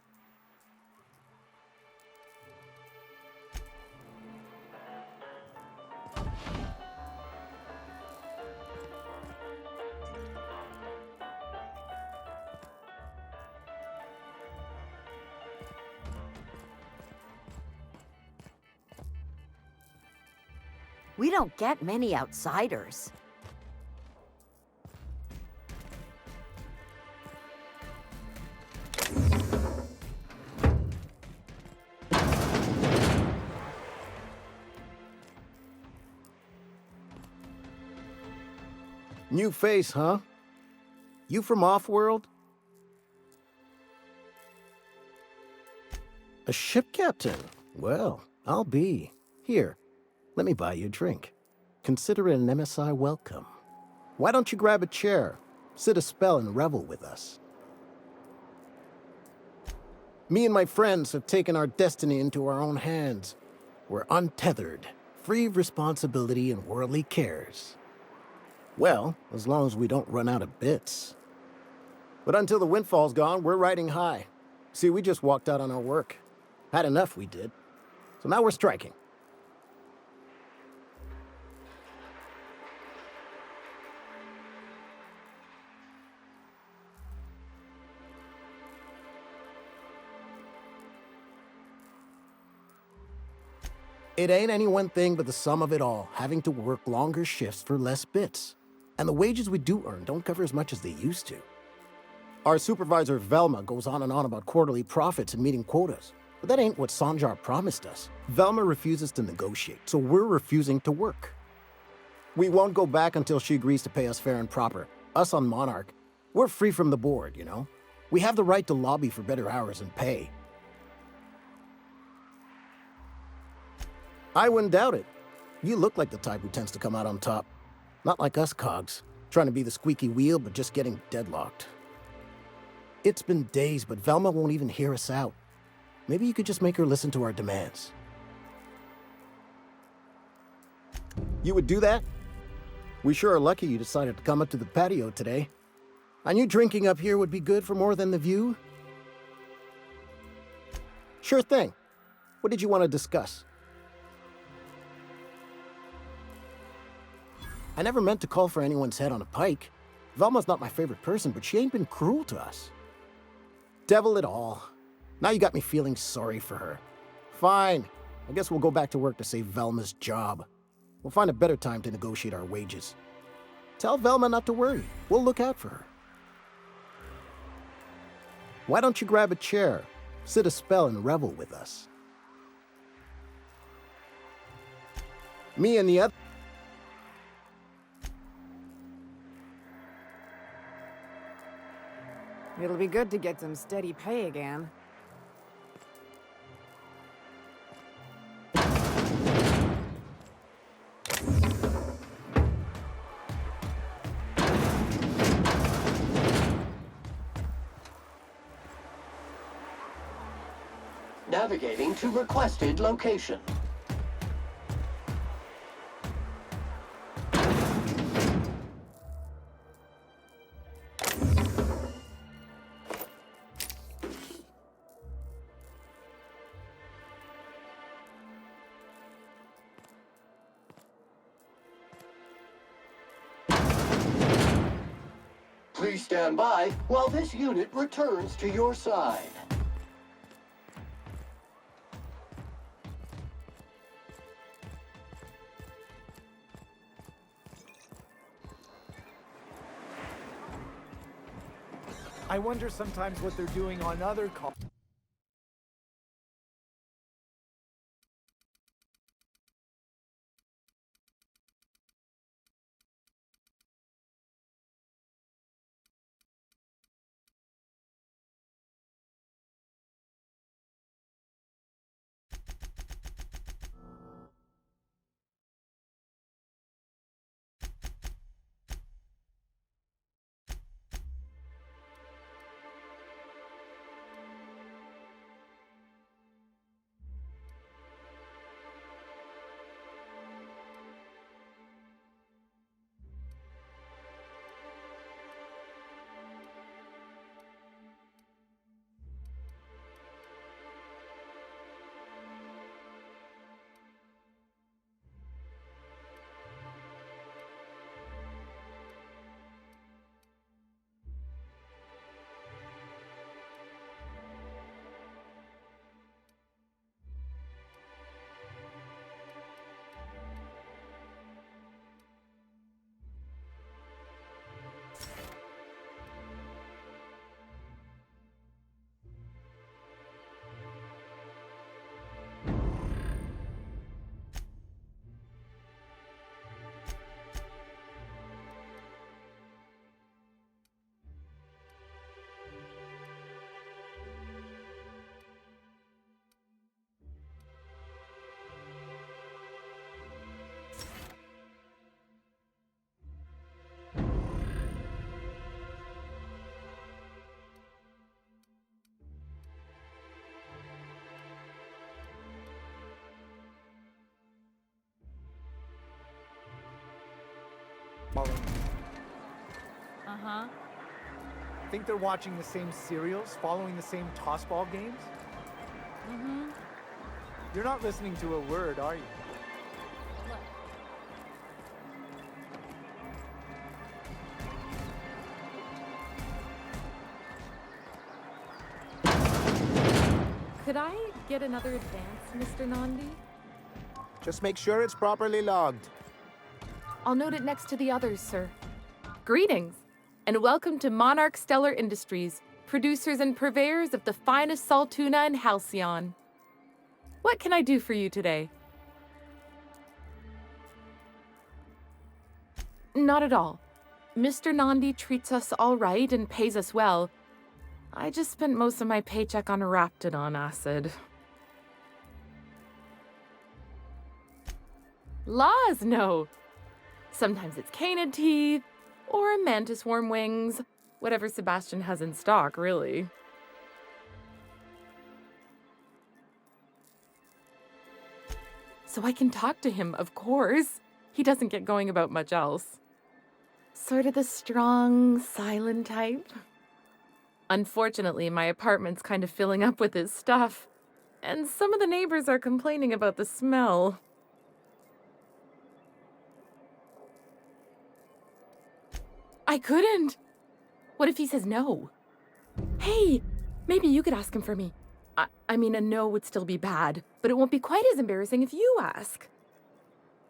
We don't get many outsiders. New face, huh? You from Offworld? A ship captain? Well, I'll be. Here, let me buy you a drink. Consider it an MSI welcome. Why don't you grab a chair, sit a spell, and revel with us? Me and my friends have taken our destiny into our own hands. We're untethered, free of responsibility and worldly cares. Well, as long as we don't run out of bits. But until the windfall's gone, we're riding high. See, we just walked out on our work. Had enough, we did. So now we're striking. It ain't any one thing but the sum of it all, having to work longer shifts for less bits. And the wages we do earn don't cover as much as they used to. Our supervisor, Velma, goes on and on about quarterly profits and meeting quotas. But that ain't what Sanjar promised us. Velma refuses to negotiate, so we're refusing to work. We won't go back until she agrees to pay us fair and proper. Us on Monarch, we're free from the board, you know? We have the right to lobby for better hours and pay. I wouldn't doubt it. You look like the type who tends to come out on top. Not like us cogs, trying to be the squeaky wheel but just getting deadlocked. It's been days, but Velma won't even hear us out. Maybe you could just make her listen to our demands. You would do that? We sure are lucky you decided to come up to the patio today. I knew drinking up here would be good for more than the view. Sure thing. What did you want to discuss? I never meant to call for anyone's head on a pike. Velma's not my favorite person, but she ain't been cruel to us. Devil it all. Now you got me feeling sorry for her. Fine. I guess we'll go back to work to save Velma's job. We'll find a better time to negotiate our wages. Tell Velma not to worry. We'll look out for her. Why don't you grab a chair, sit a spell, and revel with us? Me and the other... It'll be good to get some steady pay again. Navigating to requested location. Please stand by while this unit returns to your side. I wonder sometimes what they're doing on other calls. Following. Uh-huh. Think they're watching the same serials, following the same tossball games? Mm-hmm. You're not listening to a word, are you? Could I get another advance, Mr. Nandi? Just make sure it's properly logged. I'll note it next to the others, sir. Greetings, and welcome to Monarch Stellar Industries, producers and purveyors of the finest salt tuna in Halcyon. What can I do for you today? Not at all. Mr. Nandi treats us all right and pays us well. I just spent most of my paycheck on Raptidon acid. Laws, no. Sometimes it's canid teeth, or mantis worm wings. Whatever Sebastian has in stock, really. So I can talk to him, of course. He doesn't get going about much else. Sort of the strong, silent type. Unfortunately, my apartment's kind of filling up with his stuff, and some of the neighbors are complaining about the smell. I couldn't. What if he says no? Hey, maybe you could ask him for me. I mean, a no would still be bad, but it won't be quite as embarrassing if you ask.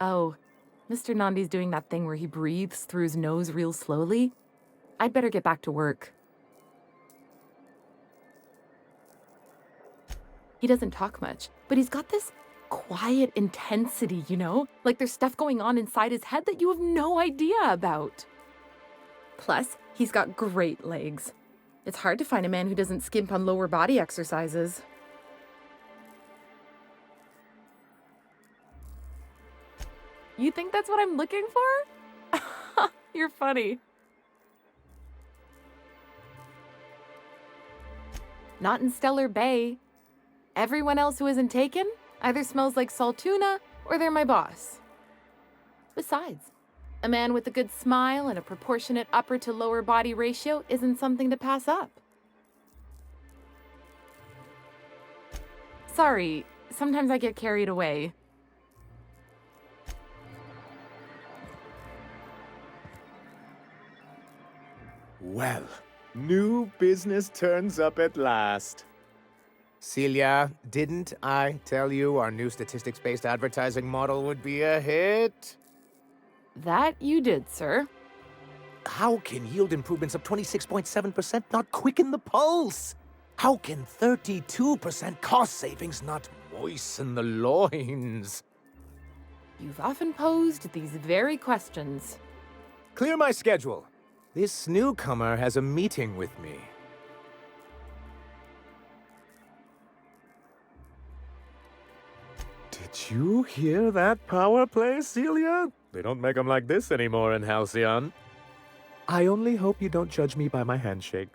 Oh, Mr. Nandi's doing that thing where he breathes through his nose real slowly. I'd better get back to work. He doesn't talk much, but he's got this quiet intensity, you know? Like there's stuff going on inside his head that you have no idea about. Plus, he's got great legs. It's hard to find a man who doesn't skimp on lower body exercises. You think that's what I'm looking for? You're funny. Not in Stellar Bay. Everyone else who isn't taken either smells like salt tuna or they're my boss. Besides, a man with a good smile and a proportionate upper to lower body ratio isn't something to pass up. Sorry, sometimes I get carried away. Well, new business turns up at last. Celia, didn't I tell you our new statistics-based advertising model would be a hit? That you did, sir. How can yield improvements of 26.7% not quicken the pulse? How can 32% cost savings not moisten the loins? You've often posed these very questions. Clear my schedule. This newcomer has a meeting with me. Did you hear that power play, Celia? They don't make them like this anymore in Halcyon. I only hope you don't judge me by my handshake.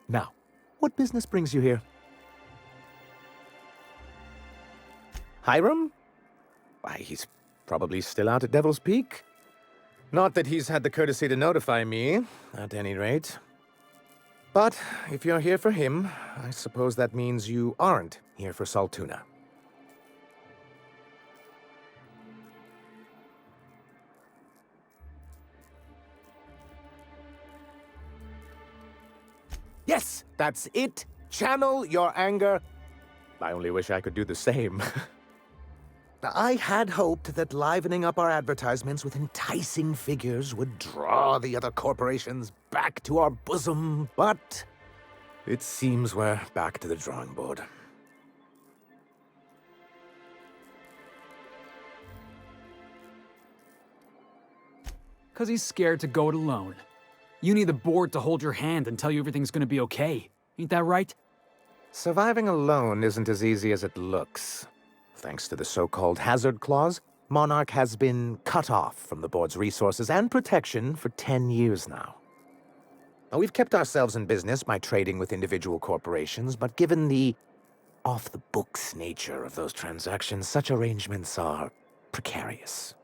Now, what business brings you here? Hiram? Why, he's probably still out at Devil's Peak. Not that he's had the courtesy to notify me, at any rate. But if you're here for him, I suppose that means you aren't here for salt tuna. Yes, that's it. Channel your anger. I only wish I could do the same. I had hoped that livening up our advertisements with enticing figures would draw the other corporations back to our bosom, but it seems we're back to the drawing board. Because he's scared to go it alone. You need the board to hold your hand and tell you everything's gonna be okay. Ain't that right? Surviving alone isn't as easy as it looks. Thanks to the so-called hazard clause, Monarch has been cut off from the board's resources and protection for 10 years now. Now, we've kept ourselves in business by trading with individual corporations, but given the off-the-books nature of those transactions, such arrangements are precarious.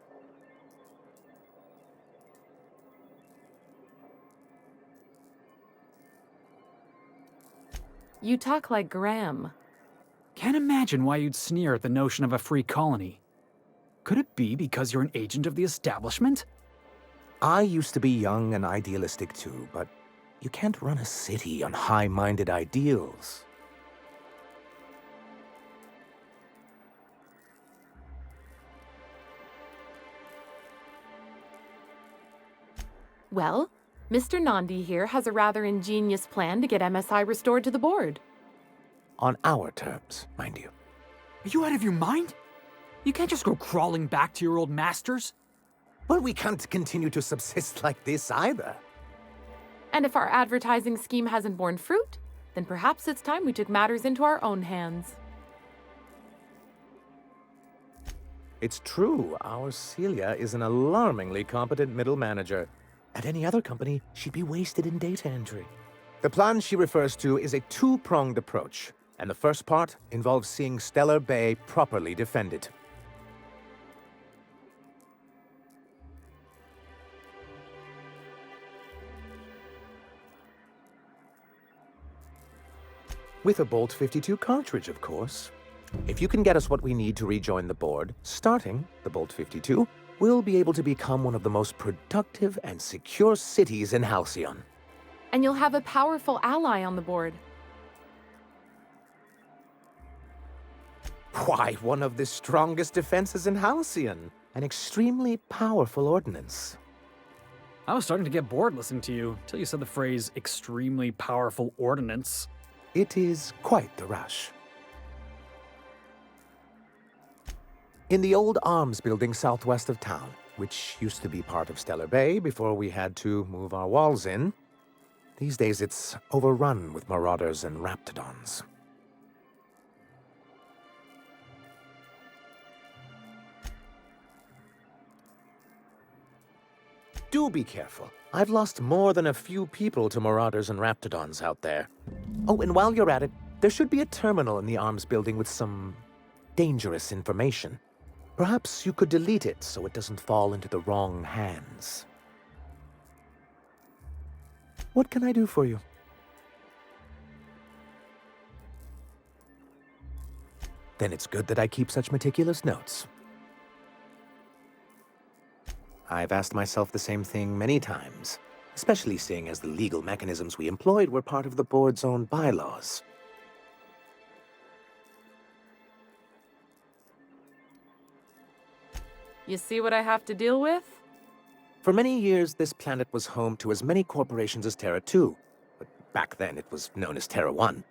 You talk like Graham. Can't imagine why you'd sneer at the notion of a free colony. Could it be because you're an agent of the establishment? I used to be young and idealistic too, but you can't run a city on high-minded ideals. Well, Mr. Nandi here has a rather ingenious plan to get MSI restored to the board. On our terms, mind you. Are you out of your mind? You can't just go crawling back to your old masters. Well, we can't continue to subsist like this either. And if our advertising scheme hasn't borne fruit, then perhaps it's time we took matters into our own hands. It's true, our Celia is an alarmingly competent middle manager. At any other company, she'd be wasted in data entry. The plan she refers to is a two-pronged approach, and the first part involves seeing Stellar Bay properly defended. With a Bolt 52 cartridge, of course. If you can get us what we need to rejoin the board, starting the Bolt 52, we'll be able to become one of the most productive and secure cities in Halcyon. And you'll have a powerful ally on the board. Why, one of the strongest defenses in Halcyon. An extremely powerful ordnance. I was starting to get bored listening to you, till you said the phrase, extremely powerful ordnance. It is quite the rush. In the old arms building southwest of town, which used to be part of Stellar Bay before we had to move our walls in, these days it's overrun with marauders and raptidons. Do be careful. I've lost more than a few people to marauders and raptidons out there. Oh, and while you're at it, there should be a terminal in the arms building with some dangerous information. Perhaps you could delete it so it doesn't fall into the wrong hands. What can I do for you? Then it's good that I keep such meticulous notes. I've asked myself the same thing many times, especially seeing as the legal mechanisms we employed were part of the board's own bylaws. You see what I have to deal with? For many years, this planet was home to as many corporations as Terra 2, but back then it was known as Terra 1.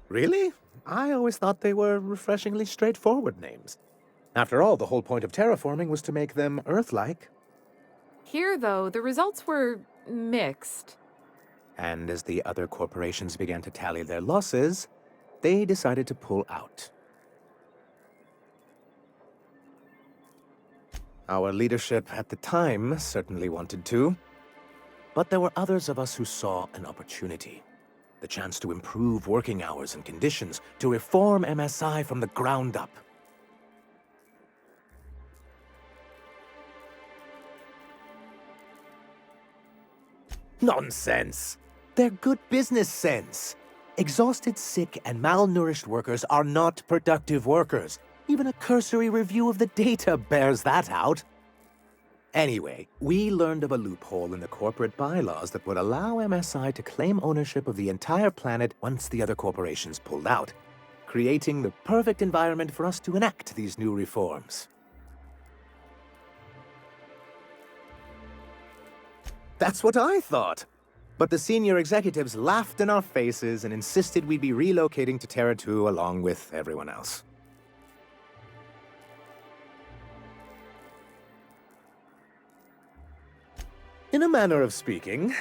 Really? I always thought they were refreshingly straightforward names. After all, the whole point of terraforming was to make them Earth-like. Here, though, the results were mixed. And as the other corporations began to tally their losses, they decided to pull out. Our leadership at the time certainly wanted to, but there were others of us who saw an opportunity. The chance to improve working hours and conditions, to reform MSI from the ground up. Nonsense! They're good business sense. Exhausted, sick, and malnourished workers are not productive workers. Even a cursory review of the data bears that out. Anyway, we learned of a loophole in the corporate bylaws that would allow MSI to claim ownership of the entire planet once the other corporations pulled out, creating the perfect environment for us to enact these new reforms. That's what I thought. But the senior executives laughed in our faces and insisted we'd be relocating to Terra 2 along with everyone else. In a manner of speaking,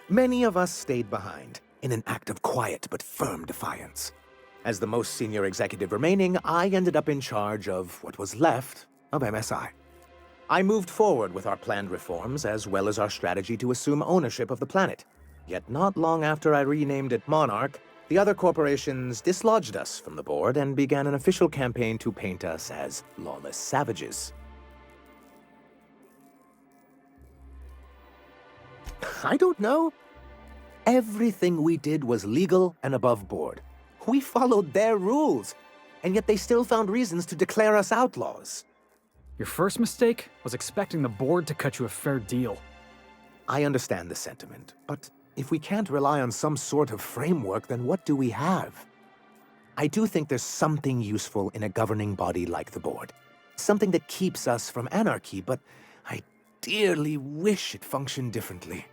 many of us stayed behind, in an act of quiet but firm defiance. As the most senior executive remaining, I ended up in charge of what was left of MSI. I moved forward with our planned reforms, as well as our strategy to assume ownership of the planet. Yet not long after I renamed it Monarch, the other corporations dislodged us from the board and began an official campaign to paint us as lawless savages. I don't know. Everything we did was legal and above board. We followed their rules, and yet they still found reasons to declare us outlaws. Your first mistake was expecting the board to cut you a fair deal. I understand the sentiment, but if we can't rely on some sort of framework, then what do we have? I do think there's something useful in a governing body like the board. Something that keeps us from anarchy, but I dearly wish it functioned differently.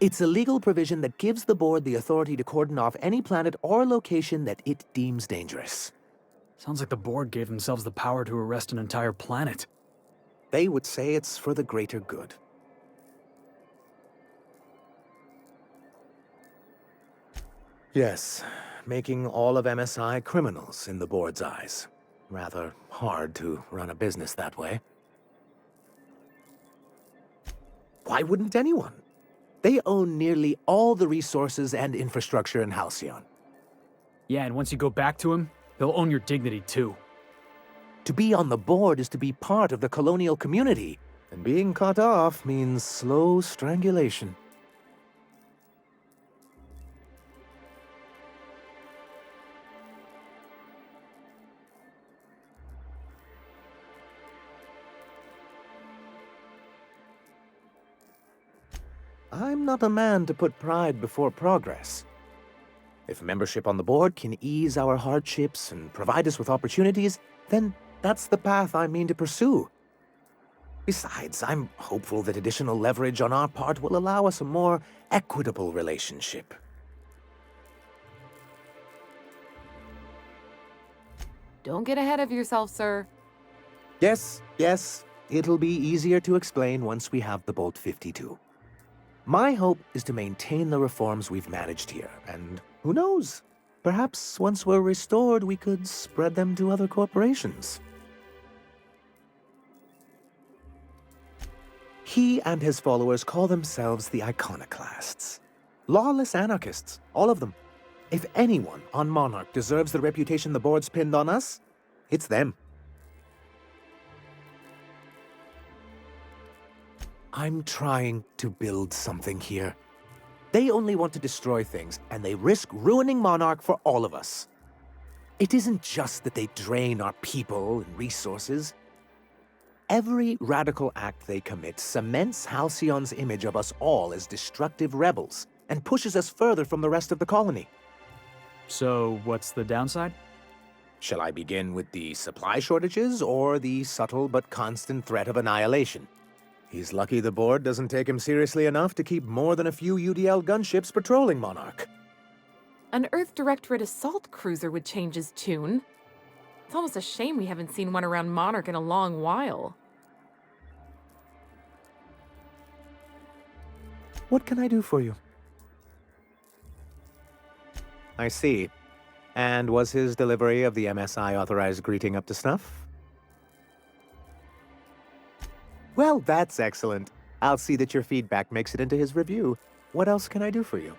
It's a legal provision that gives the board the authority to cordon off any planet or location that it deems dangerous. Sounds like the board gave themselves the power to arrest an entire planet. They would say it's for the greater good. Yes, making all of MSI criminals in the board's eyes. Rather hard to run a business that way. Why wouldn't anyone? They own nearly all the resources and infrastructure in Halcyon. Yeah, and once you go back to him, he'll own your dignity too. To be on the board is to be part of the colonial community, and being cut off means slow strangulation. I'm not a man to put pride before progress. If membership on the board can ease our hardships and provide us with opportunities, then that's the path I mean to pursue. Besides, I'm hopeful that additional leverage on our part will allow us a more equitable relationship. Don't get ahead of yourself, sir. Yes, it'll be easier to explain once we have the Bolt 52. My hope is to maintain the reforms we've managed here, and who knows? Perhaps once we're restored, we could spread them to other corporations. He and his followers call themselves the Iconoclasts. Lawless anarchists, all of them. If anyone on Monarch deserves the reputation the board's pinned on us, it's them. I'm trying to build something here. They only want to destroy things, and they risk ruining Monarch for all of us. It isn't just that they drain our people and resources. Every radical act they commit cements Halcyon's image of us all as destructive rebels, and pushes us further from the rest of the colony. So, what's the downside? Shall I begin with the supply shortages, or the subtle but constant threat of annihilation? He's lucky the board doesn't take him seriously enough to keep more than a few UDL gunships patrolling Monarch. An Earth Directorate assault cruiser would change his tune. It's almost a shame we haven't seen one around Monarch in a long while. What can I do for you? I see. And was his delivery of the MSI authorized greeting up to snuff? Well, that's excellent. I'll see that your feedback makes it into his review. What else can I do for you?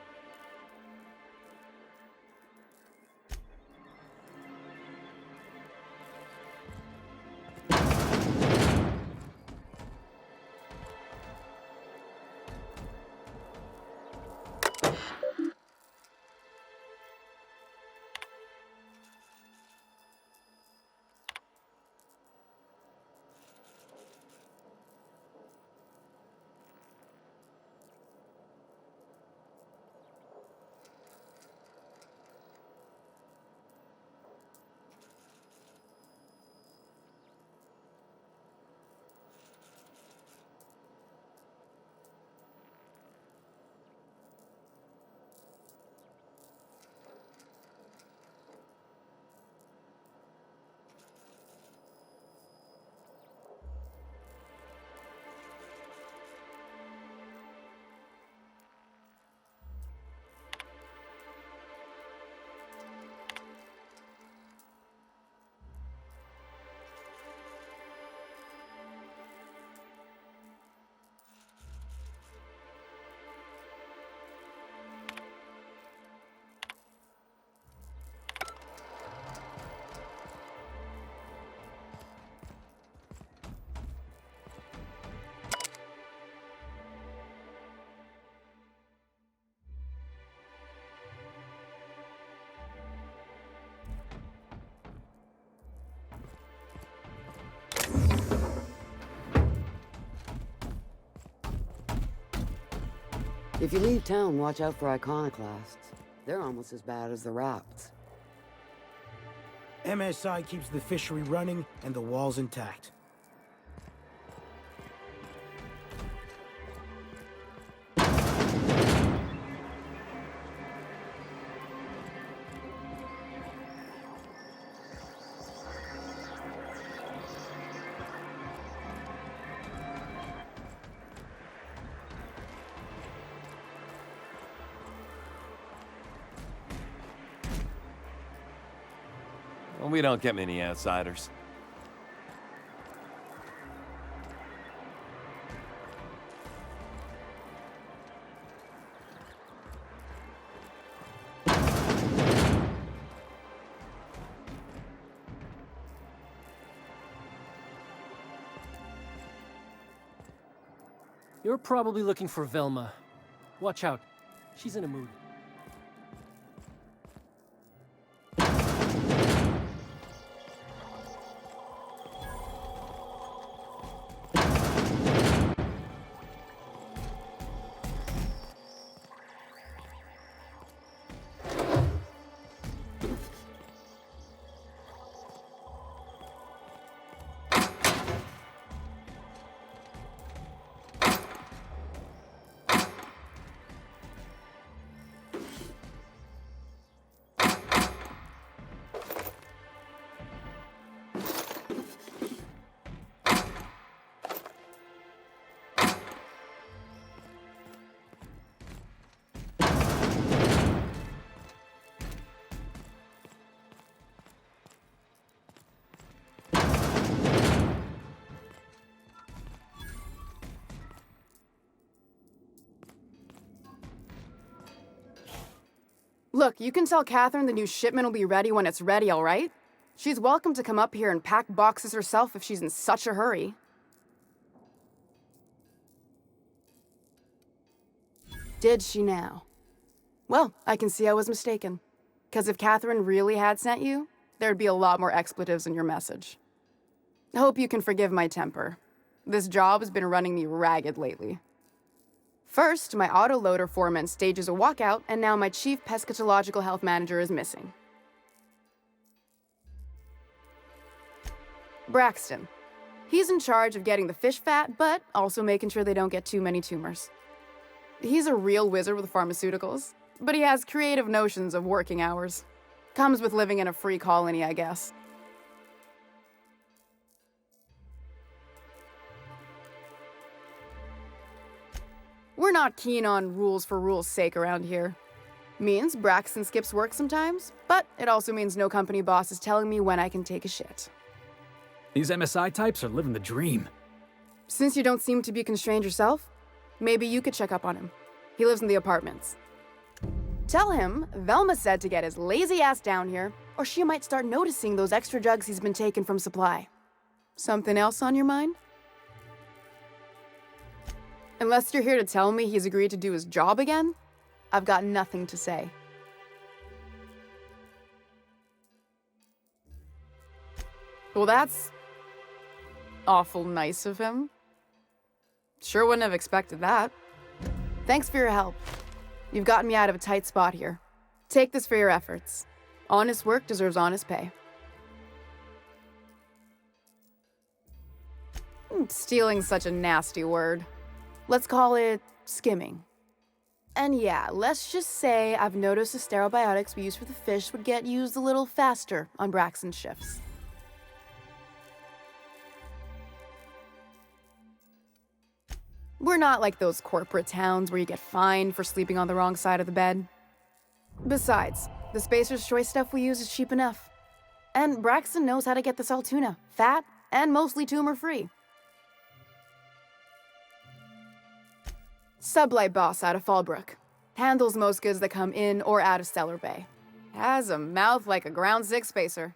If you leave town, watch out for iconoclasts. They're almost as bad as the rats. MSI keeps the fishery running and the walls intact. Well, we don't get many outsiders. You're probably looking for Velma. Watch out. She's in a mood. Look, you can tell Catherine the new shipment will be ready when it's ready, all right? She's welcome to come up here and pack boxes herself if she's in such a hurry. Did she now? Well, I can see I was mistaken. Because if Catherine really had sent you, there'd be a lot more expletives in your message. I hope you can forgive my temper. This job has been running me ragged lately. First, my autoloader foreman stages a walkout, and now my chief pescatological health manager is missing. Braxton. He's in charge of getting the fish fat, but also making sure they don't get too many tumors. He's a real wizard with pharmaceuticals, but he has creative notions of working hours. Comes with living in a free colony, I guess. We're not keen on rules for rules' sake around here. Means Braxton skips work sometimes, but it also means no company boss is telling me when I can take a shit. These MSI types are living the dream. Since you don't seem to be constrained yourself, maybe you could check up on him. He lives in the apartments. Tell him Velma said to get his lazy ass down here, or she might start noticing those extra drugs he's been taking from supply. Something else on your mind? Unless you're here to tell me he's agreed to do his job again, I've got nothing to say. Well, that's awful nice of him. Sure wouldn't have expected that. Thanks for your help. You've gotten me out of a tight spot here. Take this for your efforts. Honest work deserves honest pay. Stealing's such a nasty word. Let's call it skimming. And yeah, let's just say I've noticed the sterile biotics we use for the fish would get used a little faster on Braxton's shifts. We're not like those corporate towns where you get fined for sleeping on the wrong side of the bed. Besides, the Spacer's Choice stuff we use is cheap enough. And Braxton knows how to get this all tuna, fat, and mostly tumor-free. Sublight boss out of Fallbrook. Handles most goods that come in or out of Stellar Bay. Has a mouth like a Ground 6 spacer.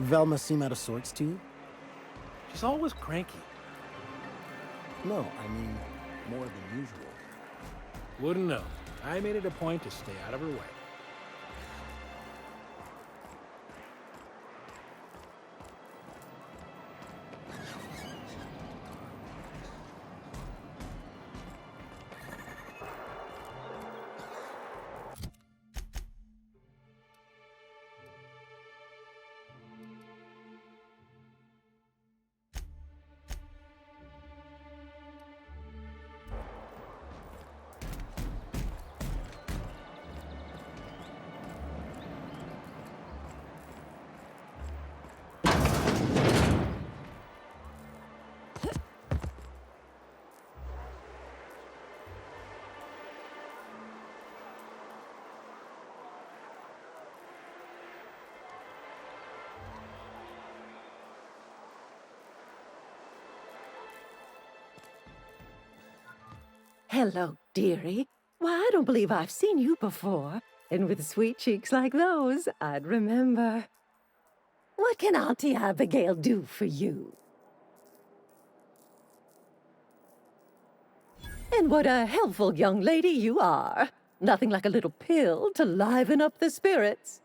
Velma seem out of sorts to you? She's always cranky. No, I mean more than usual. Wouldn't know. I made it a point to stay out of her way. Hello, dearie. Why, I don't believe I've seen you before. And with sweet cheeks like those, I'd remember. What can Auntie Abigail do for you? And what a helpful young lady you are. Nothing like a little pill to liven up the spirits.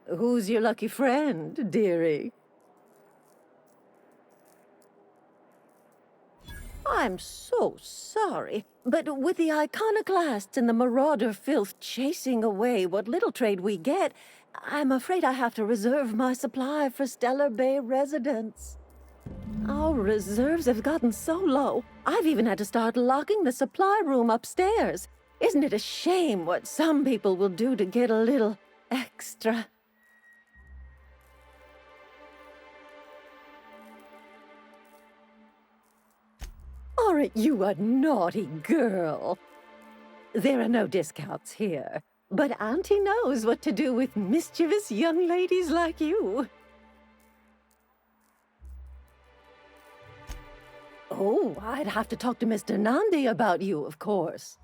Who's your lucky friend, dearie? I'm so sorry, but with the iconoclasts and the marauder filth chasing away what little trade we get, I'm afraid I have to reserve my supply for Stellar Bay residents. Our reserves have gotten so low, I've even had to start locking the supply room upstairs. Isn't it a shame what some people will do to get a little extra? Aren't you a naughty girl? There are no discounts here, but Auntie knows what to do with mischievous young ladies like you. Oh, I'd have to talk to Mr. Nandi about you, of course.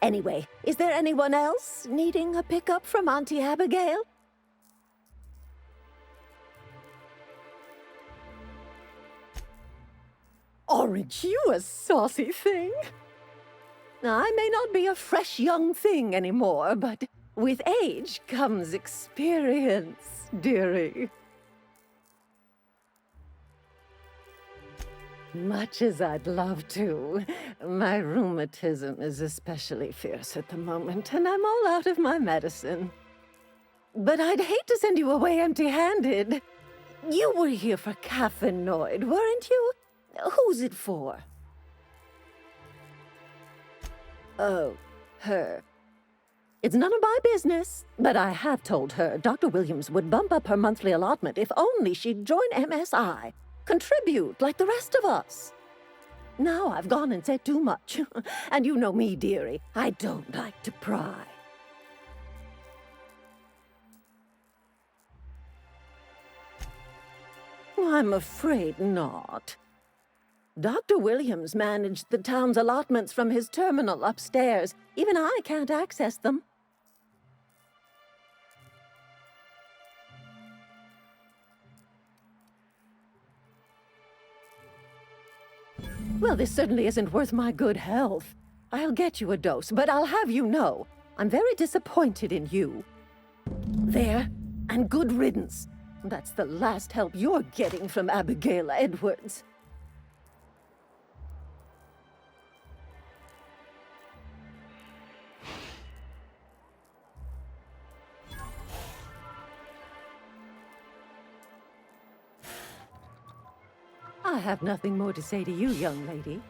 Anyway, is there anyone else needing a pickup from Auntie Abigail? Aren't you a saucy thing? I may not be a fresh young thing anymore, but with age comes experience, dearie. Much as I'd love to, my rheumatism is especially fierce at the moment, and I'm all out of my medicine. But I'd hate to send you away empty-handed. You were here for Caffeinoid, weren't you? Who's it for? Oh, her. It's none of my business, but I have told her Dr. Williams would bump up her monthly allotment if only she'd join MSI. Contribute like the rest of us. Now I've gone and said too much. And you know me, dearie. I don't like to pry. I'm afraid not. Dr. Williams managed the town's allotments from his terminal upstairs. Even I can't access them. Well, this certainly isn't worth my good health. I'll get you a dose, but I'll have you know, I'm very disappointed in you. There, and good riddance. That's the last help you're getting from Abigail Edwards. I have nothing more to say to you, young lady.